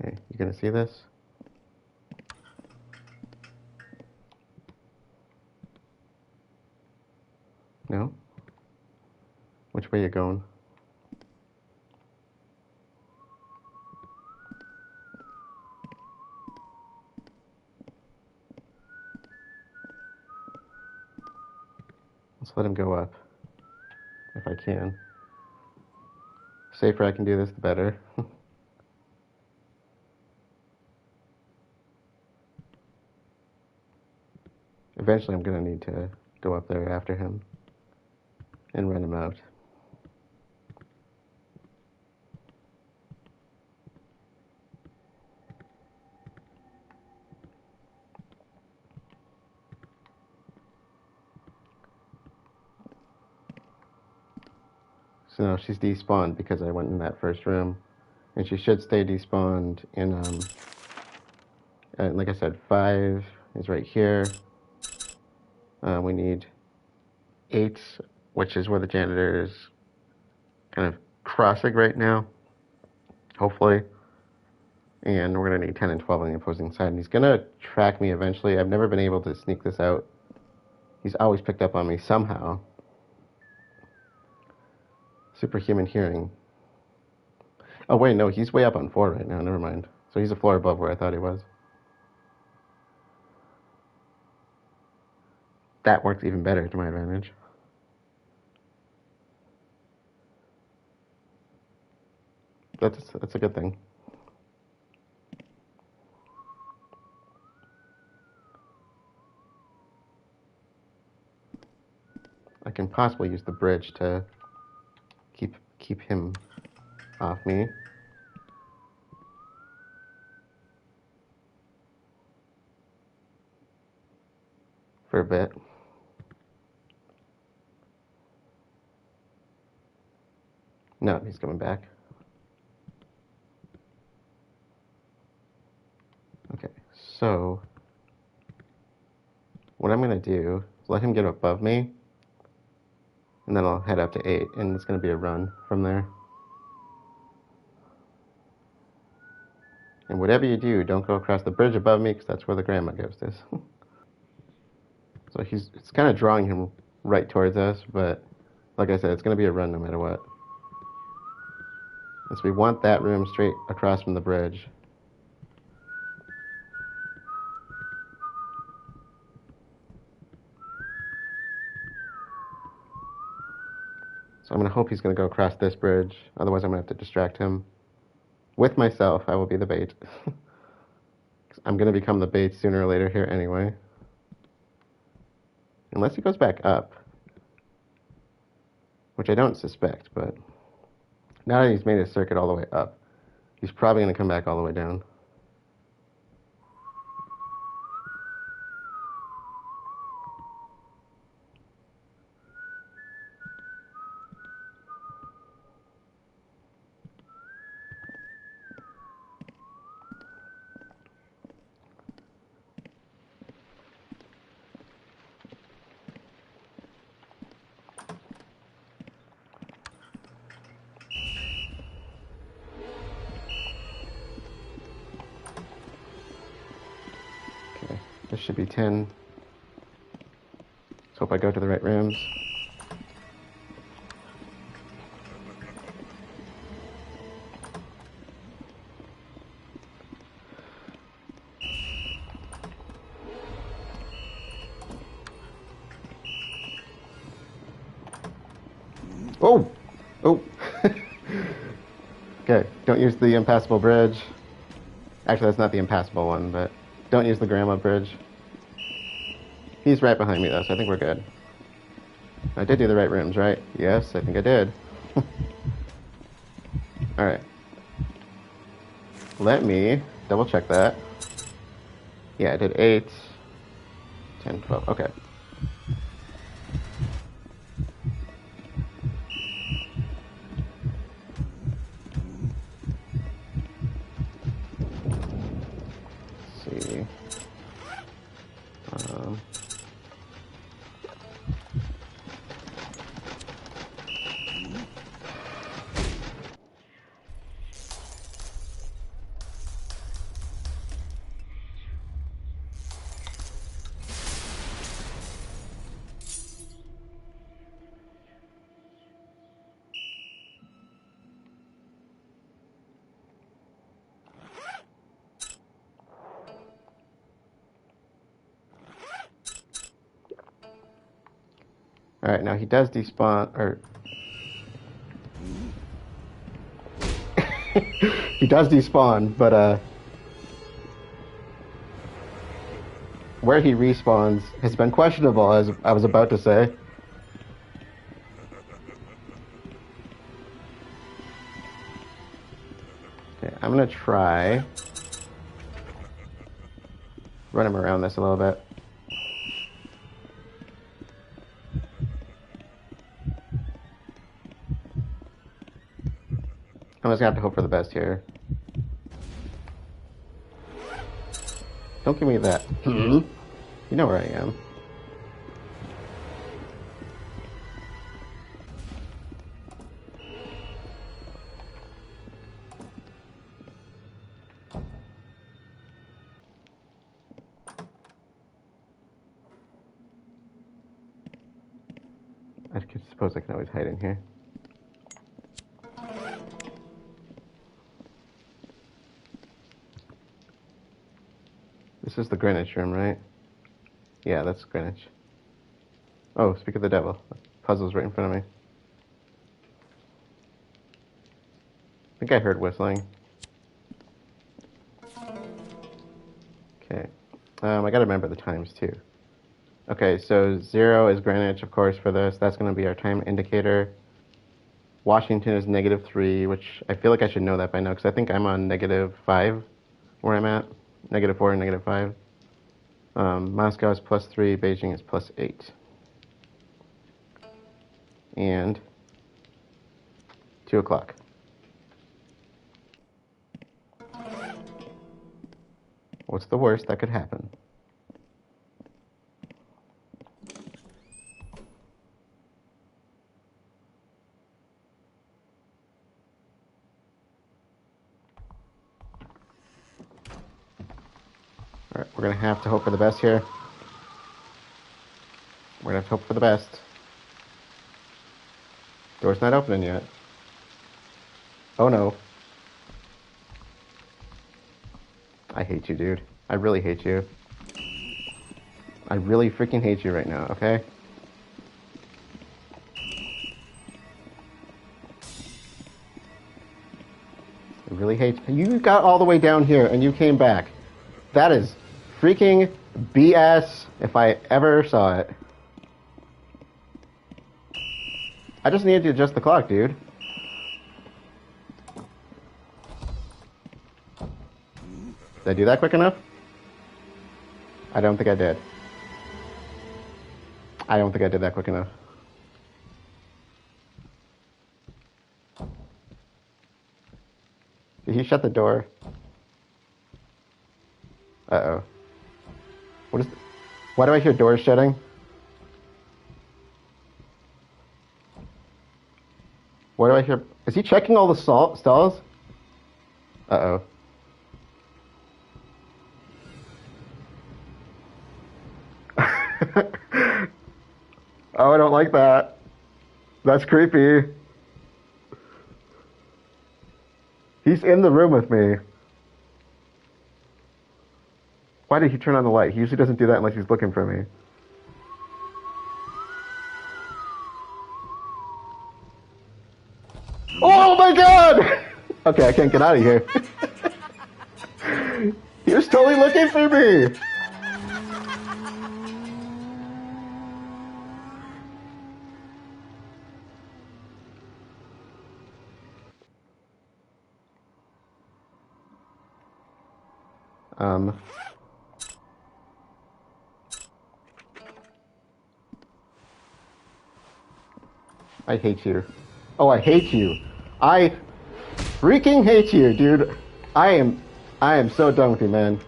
Okay, you gonna see this? No? Which way you going? Let's let him go up, if I can. Safer I can do this, the better. Eventually I'm going to need to go up there after him and run him out. So now she's despawned because I went in that first room. And she should stay despawned in, like I said, 5 is right here. We need 8, which is where the janitor is kind of crossing right now, hopefully. And we're going to need 10 and 12 on the opposing side. And he's going to track me eventually. I've never been able to sneak this out. He's always picked up on me somehow. Superhuman hearing. Oh, wait, no, he's way up on 4 right now. Never mind. So he's a floor above where I thought he was. That works even better to my advantage. That's a good thing. I can possibly use the bridge to keep him off me. For a bit. No, he's coming back. Okay, so what I'm going to do is let him get above me, and then I'll head up to 8, and it's going to be a run from there. And whatever you do, don't go across the bridge above me, because that's where the grandma ghost is. So it's kind of drawing him right towards us, but like I said, it's going to be a run no matter what. So we want that room straight across from the bridge. So I'm going to hope he's going to go across this bridge, otherwise I'm going to have to distract him. With myself, I will be the bait. I'm going to become the bait sooner or later here anyway. Unless he goes back up. Which I don't suspect, but now that he's made his circuit all the way up, he's probably going to come back all the way down. Okay, this should be 10. Let's hope I go to the right rooms. Oh! Oh! Okay, don't use the impassable bridge. Actually, that's not the impassable one, but don't use the grandma bridge. He's right behind me, though, so I think we're good. I did do the right rooms, right? Yes, I think I did. Alright. Let me double check that. Yeah, I did 8, 10, 12. Okay. Let's see. Alright, now he does despawn, or... he does despawn, but, where he respawns has been questionable, as I was about to say. Okay, I'm gonna try... run him around this a little bit. I'm just gonna have to hope for the best here. Don't give me that. You know where I am. I suppose I can always hide in here. This is the Greenwich room, right? Yeah, that's Greenwich. Oh, speak of the devil. The puzzle's right in front of me. I think I heard whistling. Okay. I gotta remember the times, too. Okay, so 0 is Greenwich, of course, for this. That's gonna be our time indicator. Washington is -3, which I feel like I should know that by now, because I think I'm on -5 where I'm at. -4 and -5. Moscow is +3, Beijing is +8. And 2 o'clock. What's the worst that could happen? Alright, we're gonna have to hope for the best here. We're gonna have to hope for the best. Door's not opening yet. Oh no. I hate you, dude. I really hate you. I really freaking hate you right now, okay? I really hate you. You got all the way down here and you came back. That is freaking BS if I ever saw it. I just needed to adjust the clock, dude. Did I do that quick enough? I don't think I did. I don't think I did that quick enough. Did he shut the door? Uh-oh. What is... Why do I hear doors shutting? Why do I hear... Is he checking all the stalls? Uh-oh. Oh, I don't like that. That's creepy. He's in the room with me. Why did he turn on the light? He usually doesn't do that unless he's looking for me. Oh my god! Okay, I can't get out of here. He was totally looking for me! I hate you. Oh, I hate you. I freaking hate you, dude. I am so done with you, man.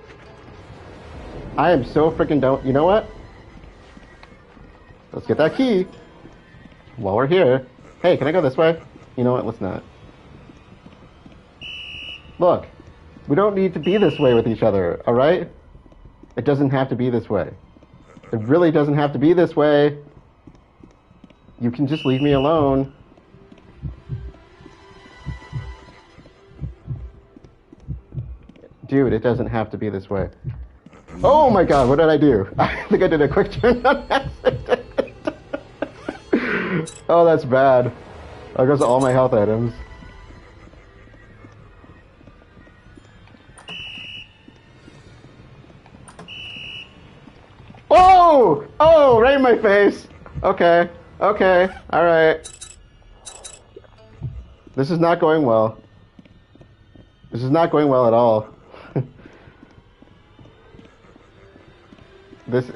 I am so freaking done. You know what? Let's get that key while we're here. Hey, can I go this way? You know what? Let's not. Look, we don't need to be this way with each other, all right? It doesn't have to be this way. It really doesn't have to be this way. You can just leave me alone. Dude, it doesn't have to be this way. Oh my god, what did I do? I think I did a quick turn on accident. Oh, that's bad. There goes all my health items. Oh! Oh, right in my face. Okay. Okay. All right. This is not going well. This is not going well at all. This...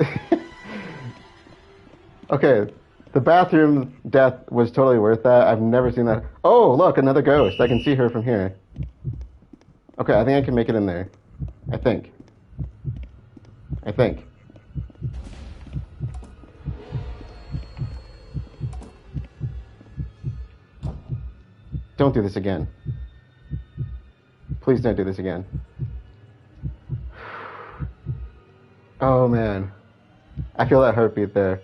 Okay. The bathroom death was totally worth that. I've never seen that. Oh, look, another ghost. I can see her from here. Okay, I think I can make it in there. I think. Don't do this again. Please don't do this again. Oh, man. I feel that heartbeat there.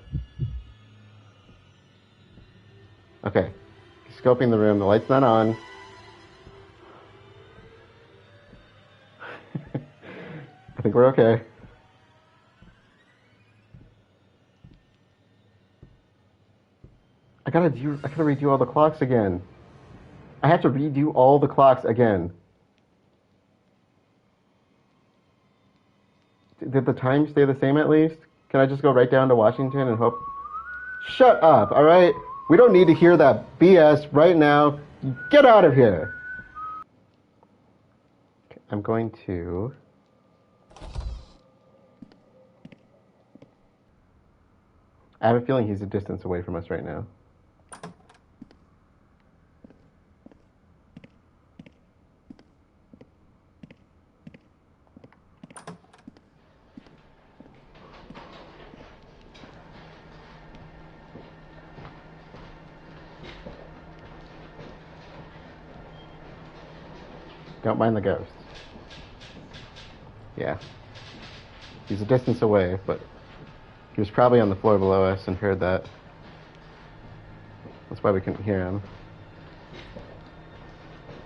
Okay. Scoping the room. The light's not on. I think we're okay. I gotta redo all the clocks again. I have to redo all the clocks again. Did the time stay the same at least? Can I just go right down to Washington and hope? Shut up, alright? We don't need to hear that BS right now. Get out of here! Okay, I'm going to... I have a feeling he's a distance away from us right now. Don't mind the ghosts. Yeah. He's a distance away, but he was probably on the floor below us and heard that. That's why we couldn't hear him.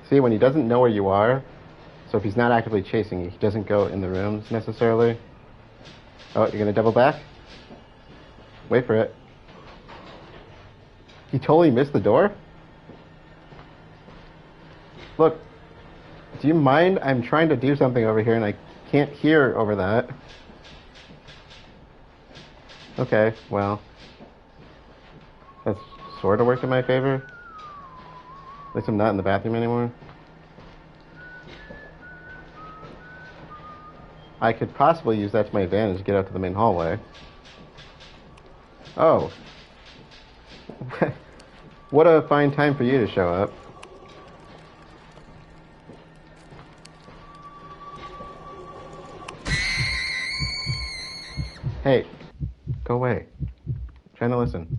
See, when he doesn't know where you are, so if he's not actively chasing you, he doesn't go in the rooms necessarily. Oh, you're gonna double back? Wait for it. He totally missed the door? Look, do you mind? I'm trying to do something over here and I can't hear over that. Okay, well, that's sort of worked in my favor. At least I'm not in the bathroom anymore. I could possibly use that to my advantage to get out to the main hallway. Oh. What a fine time for you to show up. Hey, go away. I'm trying to listen.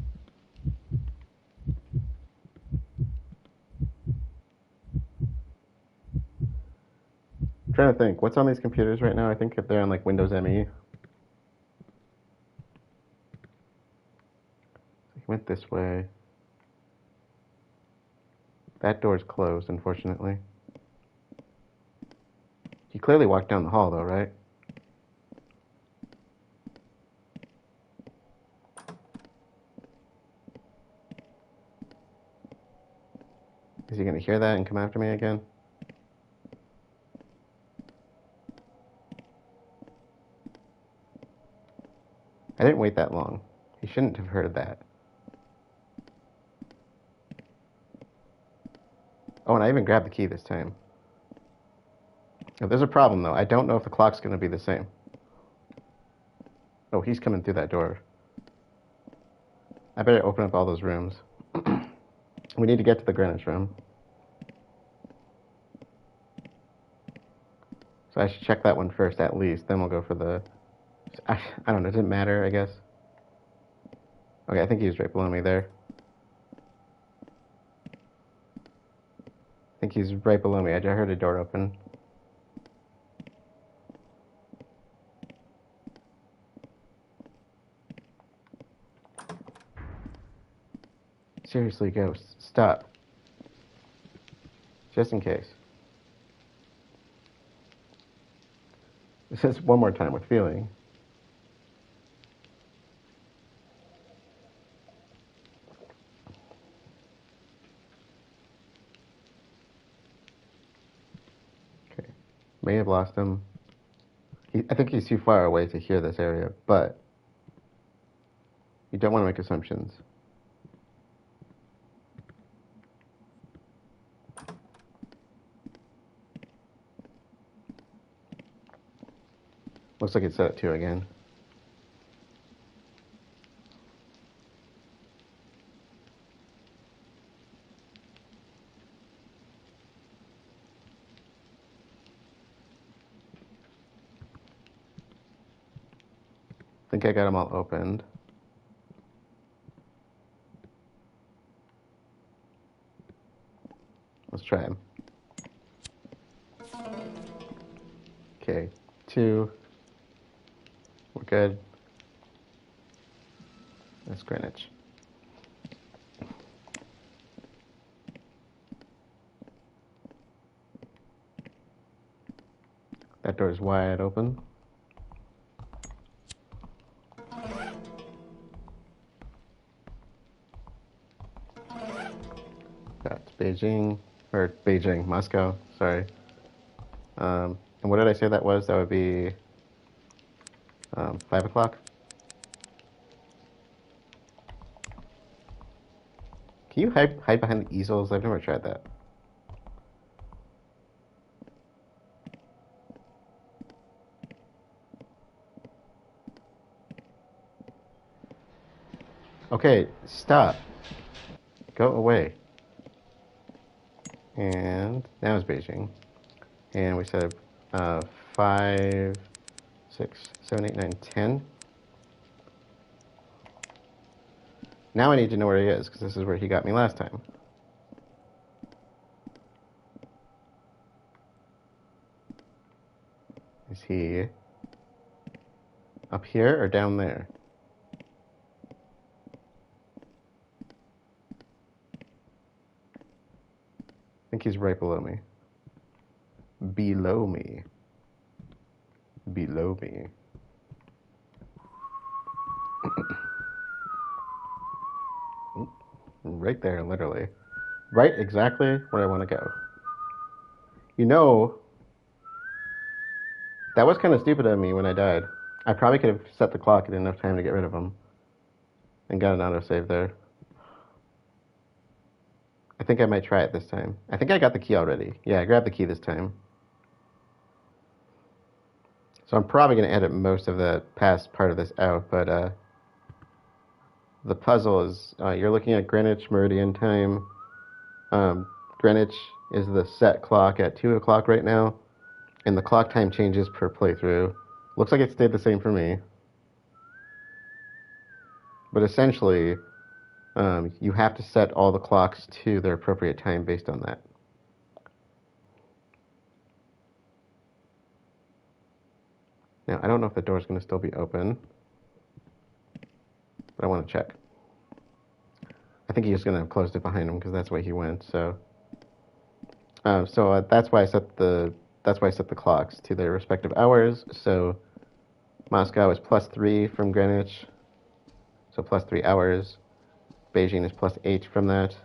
I'm trying to think. What's on these computers right now? I think they're on like Windows ME. He went this way. That door's closed, unfortunately. He clearly walked down the hall, though, right? Is he gonna hear that and come after me again? I didn't wait that long. He shouldn't have heard that. Oh, and I even grabbed the key this time. Now, there's a problem, though. I don't know if the clock's gonna be the same. Oh, he's coming through that door. I better open up all those rooms. We need to get to the Greenwich room. So I should check that one first, at least. Then we'll go for the... I don't know. Does it matter, I guess? Okay, I think he was right below me there. I think he's right below me. I just heard a door open. Seriously, ghosts, stop. Just in case. This is one more time with feeling. May have lost him. I think he's too far away to hear this area, but you don't want to make assumptions. Looks like it's set at 2 again. I think I got them all opened. Let's try them. Okay, 2. We're good. That's Greenwich. That door's wide open. That's Beijing, Moscow, sorry. And what did I say that was? That would be 5 o'clock? Can you hide behind the easels? I've never tried that. Okay, stop. Go away. And now it's Beijing. And we said 5, 6, 7, 8, 9, 10. Now I need to know where he is, because this is where he got me last time. Is he up here or down there? I think he's right below me. Below me. Below me. Right there, literally. Right exactly where I want to go. You know, that was kind of stupid of me when I died. I probably could have set the clock in enough time to get rid of him. And got an autosave there. I think I might try it this time. I think I got the key already. Yeah, I grabbed the key this time. So I'm probably going to edit most of the past part of this out, but the puzzle is, you're looking at Greenwich Meridian time. Greenwich is the set clock at 2 o'clock right now, and the clock time changes per playthrough. Looks like it stayed the same for me. But essentially, you have to set all the clocks to their appropriate time based on that. Now, I don't know if the door's going to still be open, but I want to check. I think he's going to have closed it behind him because that's where he went. So that's why I set the clocks to their respective hours. So Moscow is +3 from Greenwich, so +3 hours. Beijing is +8 from that.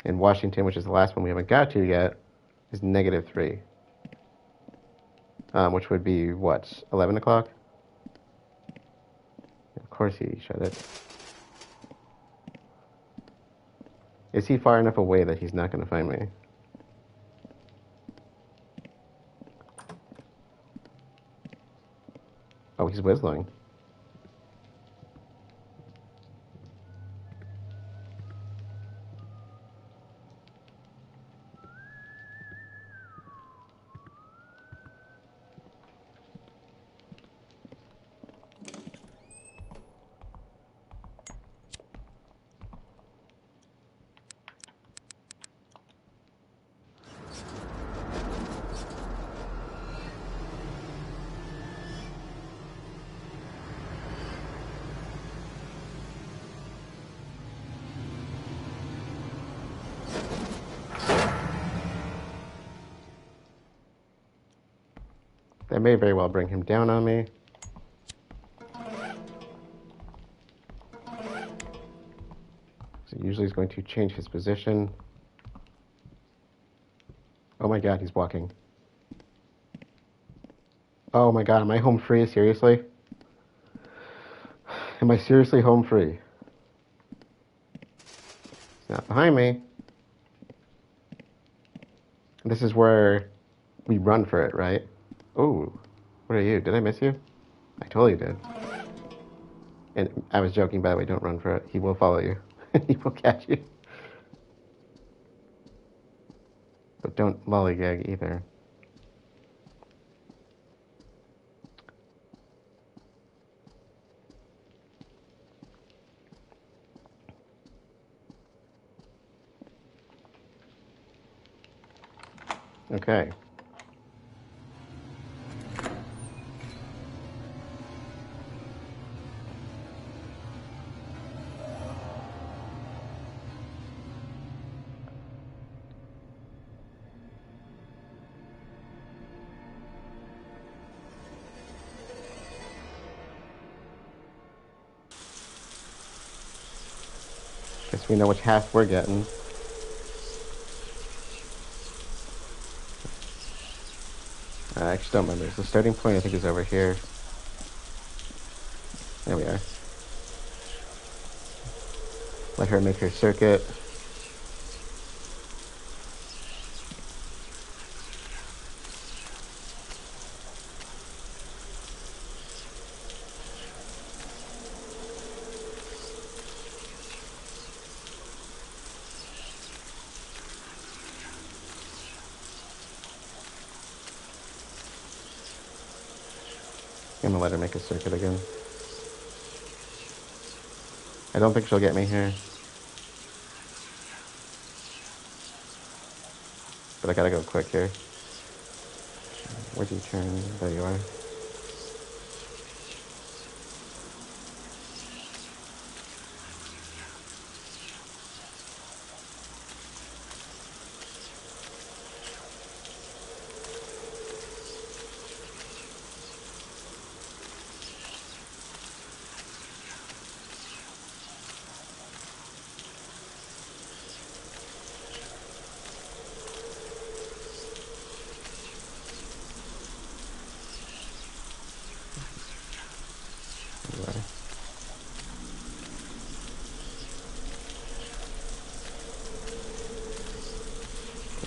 And Washington, which is the last one we haven't got to yet, is -3. Which would be, what, 11 o'clock? Of course he shut it. Is he far enough away that he's not going to find me? Oh, he's whistling. That may very well bring him down on me. So usually he's going to change his position. Oh my god, he's walking. Oh my god, am I home free? Seriously? Am I seriously home free? It's not behind me. This is where we run for it, right? Oh, what are you? Did I miss you? I totally did. And I was joking, by the way, don't run for it. He will follow you. He will catch you. But don't lollygag either. Okay. Guess we know which half we're getting. I actually don't remember. So the starting point, I think, is over here. There we are. Let her make her circuit. I'm gonna let her make a circuit again. I don't think she'll get me here. But I gotta go quick here. Where'd you turn? There you are.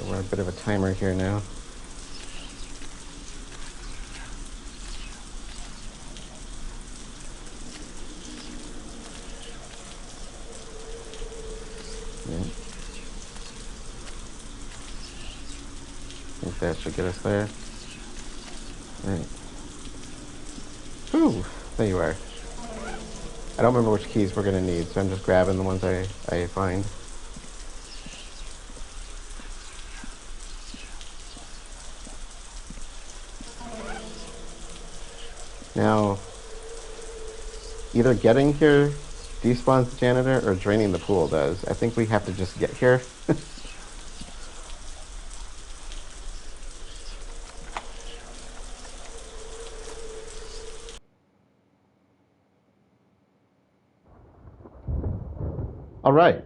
We're a bit of a timer here now. Yeah. I think that should get us there. Alright. Whew, there you are. I don't remember which keys we're gonna need, so I'm just grabbing the ones I find. Now, either getting here despawns the janitor or draining the pool does. I think we have to just get here. All right,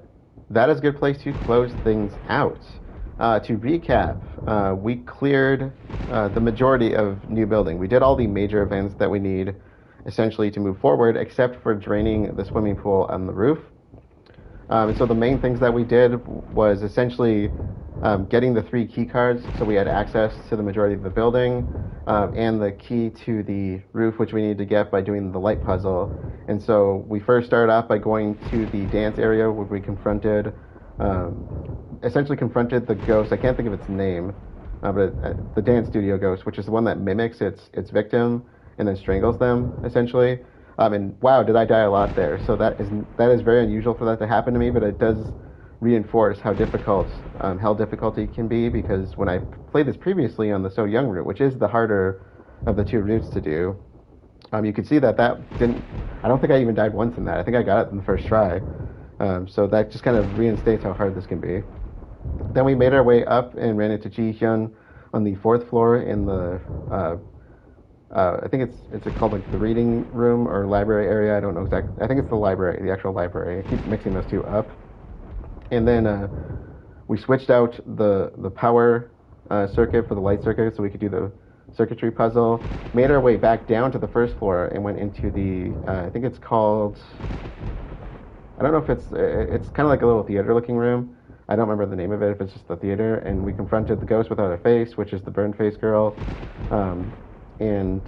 that is a good place to close things out. To recap, we cleared the majority of new building. We did all the major events that we need essentially to move forward, except for draining the swimming pool on the roof. And so the main things that we did was essentially getting the 3 key cards, so we had access to the majority of the building, and the key to the roof, which we needed to get by doing the light puzzle. And so we first started off by going to the dance area where we essentially confronted the ghost. I can't think of its name, but the dance studio ghost, which is the one that mimics its victim and then strangles them, essentially. And wow, did I die a lot there. So that is very unusual for that to happen to me, but it does reinforce how difficult hell difficulty can be, because when I played this previously on the So Young route, which is the harder of the 2 routes to do, you could see that didn't, I don't think I even died once in that. I think I got it in the first try. So that just kind of reinstates how hard this can be. Then we made our way up and ran into Ji-hyeon on the 4th floor in the, I think it's called like the reading room or library area. I don't know exactly. I think it's the library, the actual library. I keep mixing those 2 up. And then we switched out the power circuit for the light circuit, so we could do the circuitry puzzle, made our way back down to the first floor and went into the, I think it's called, I don't know if it's kind of like a little theater-looking room. I don't remember the name of it, if it's just the theater, and we confronted the ghost without a face, which is the burn face girl, and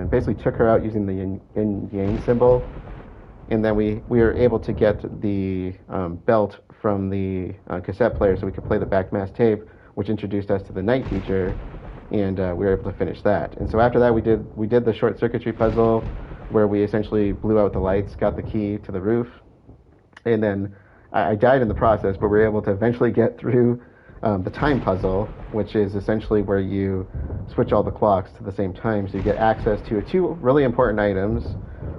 basically took her out using the yin-yang symbol. And then we were able to get the belt from the cassette player so we could play the backmask tape, which introduced us to the night teacher, and we were able to finish that. And so after that, we did the short circuitry puzzle, where we essentially blew out the lights, got the key to the roof, and then I died in the process, but we were able to eventually get through the time puzzle, which is essentially where you switch all the clocks to the same time, so you get access to two really important items.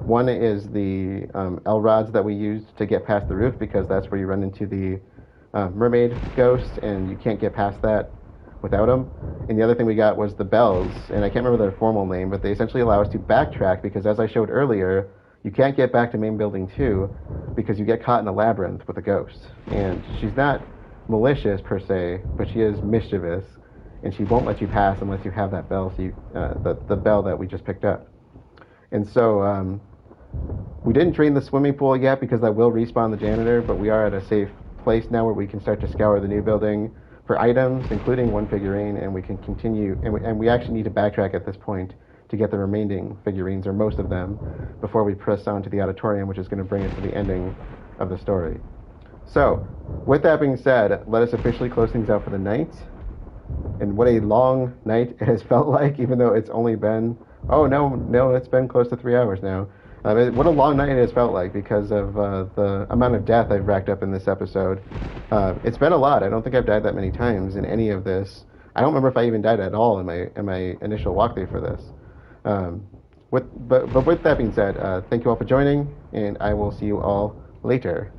One is the L rods that we used to get past the roof, because that's where you run into the mermaid ghost, and you can't get past that without them. And the other thing we got was the bells, and I can't remember their formal name, but they essentially allow us to backtrack, because as I showed earlier, you can't get back to main building 2 because you get caught in a labyrinth with a ghost. And she's not malicious per se, but she is mischievous, and she won't let you pass unless you have that bell, so you, the bell that we just picked up. And so we didn't drain the swimming pool yet because that will respawn the janitor, but we are at a safe place now where we can start to scour the new building for items, including one figurine, and we can continue, and we actually need to backtrack at this point to get the remaining figurines, or most of them, before we press on to the auditorium, which is going to bring us to the ending of the story. So, with that being said, let us officially close things out for the night. And what a long night it has felt like, even though it's only been, it's been close to 3 hours now. What a long night it has felt like because of the amount of death I've racked up in this episode. It's been a lot. I don't think I've died that many times in any of this. I don't remember if I even died at all in my initial walkthrough for this. But with that being said, thank you all for joining, and I will see you all later.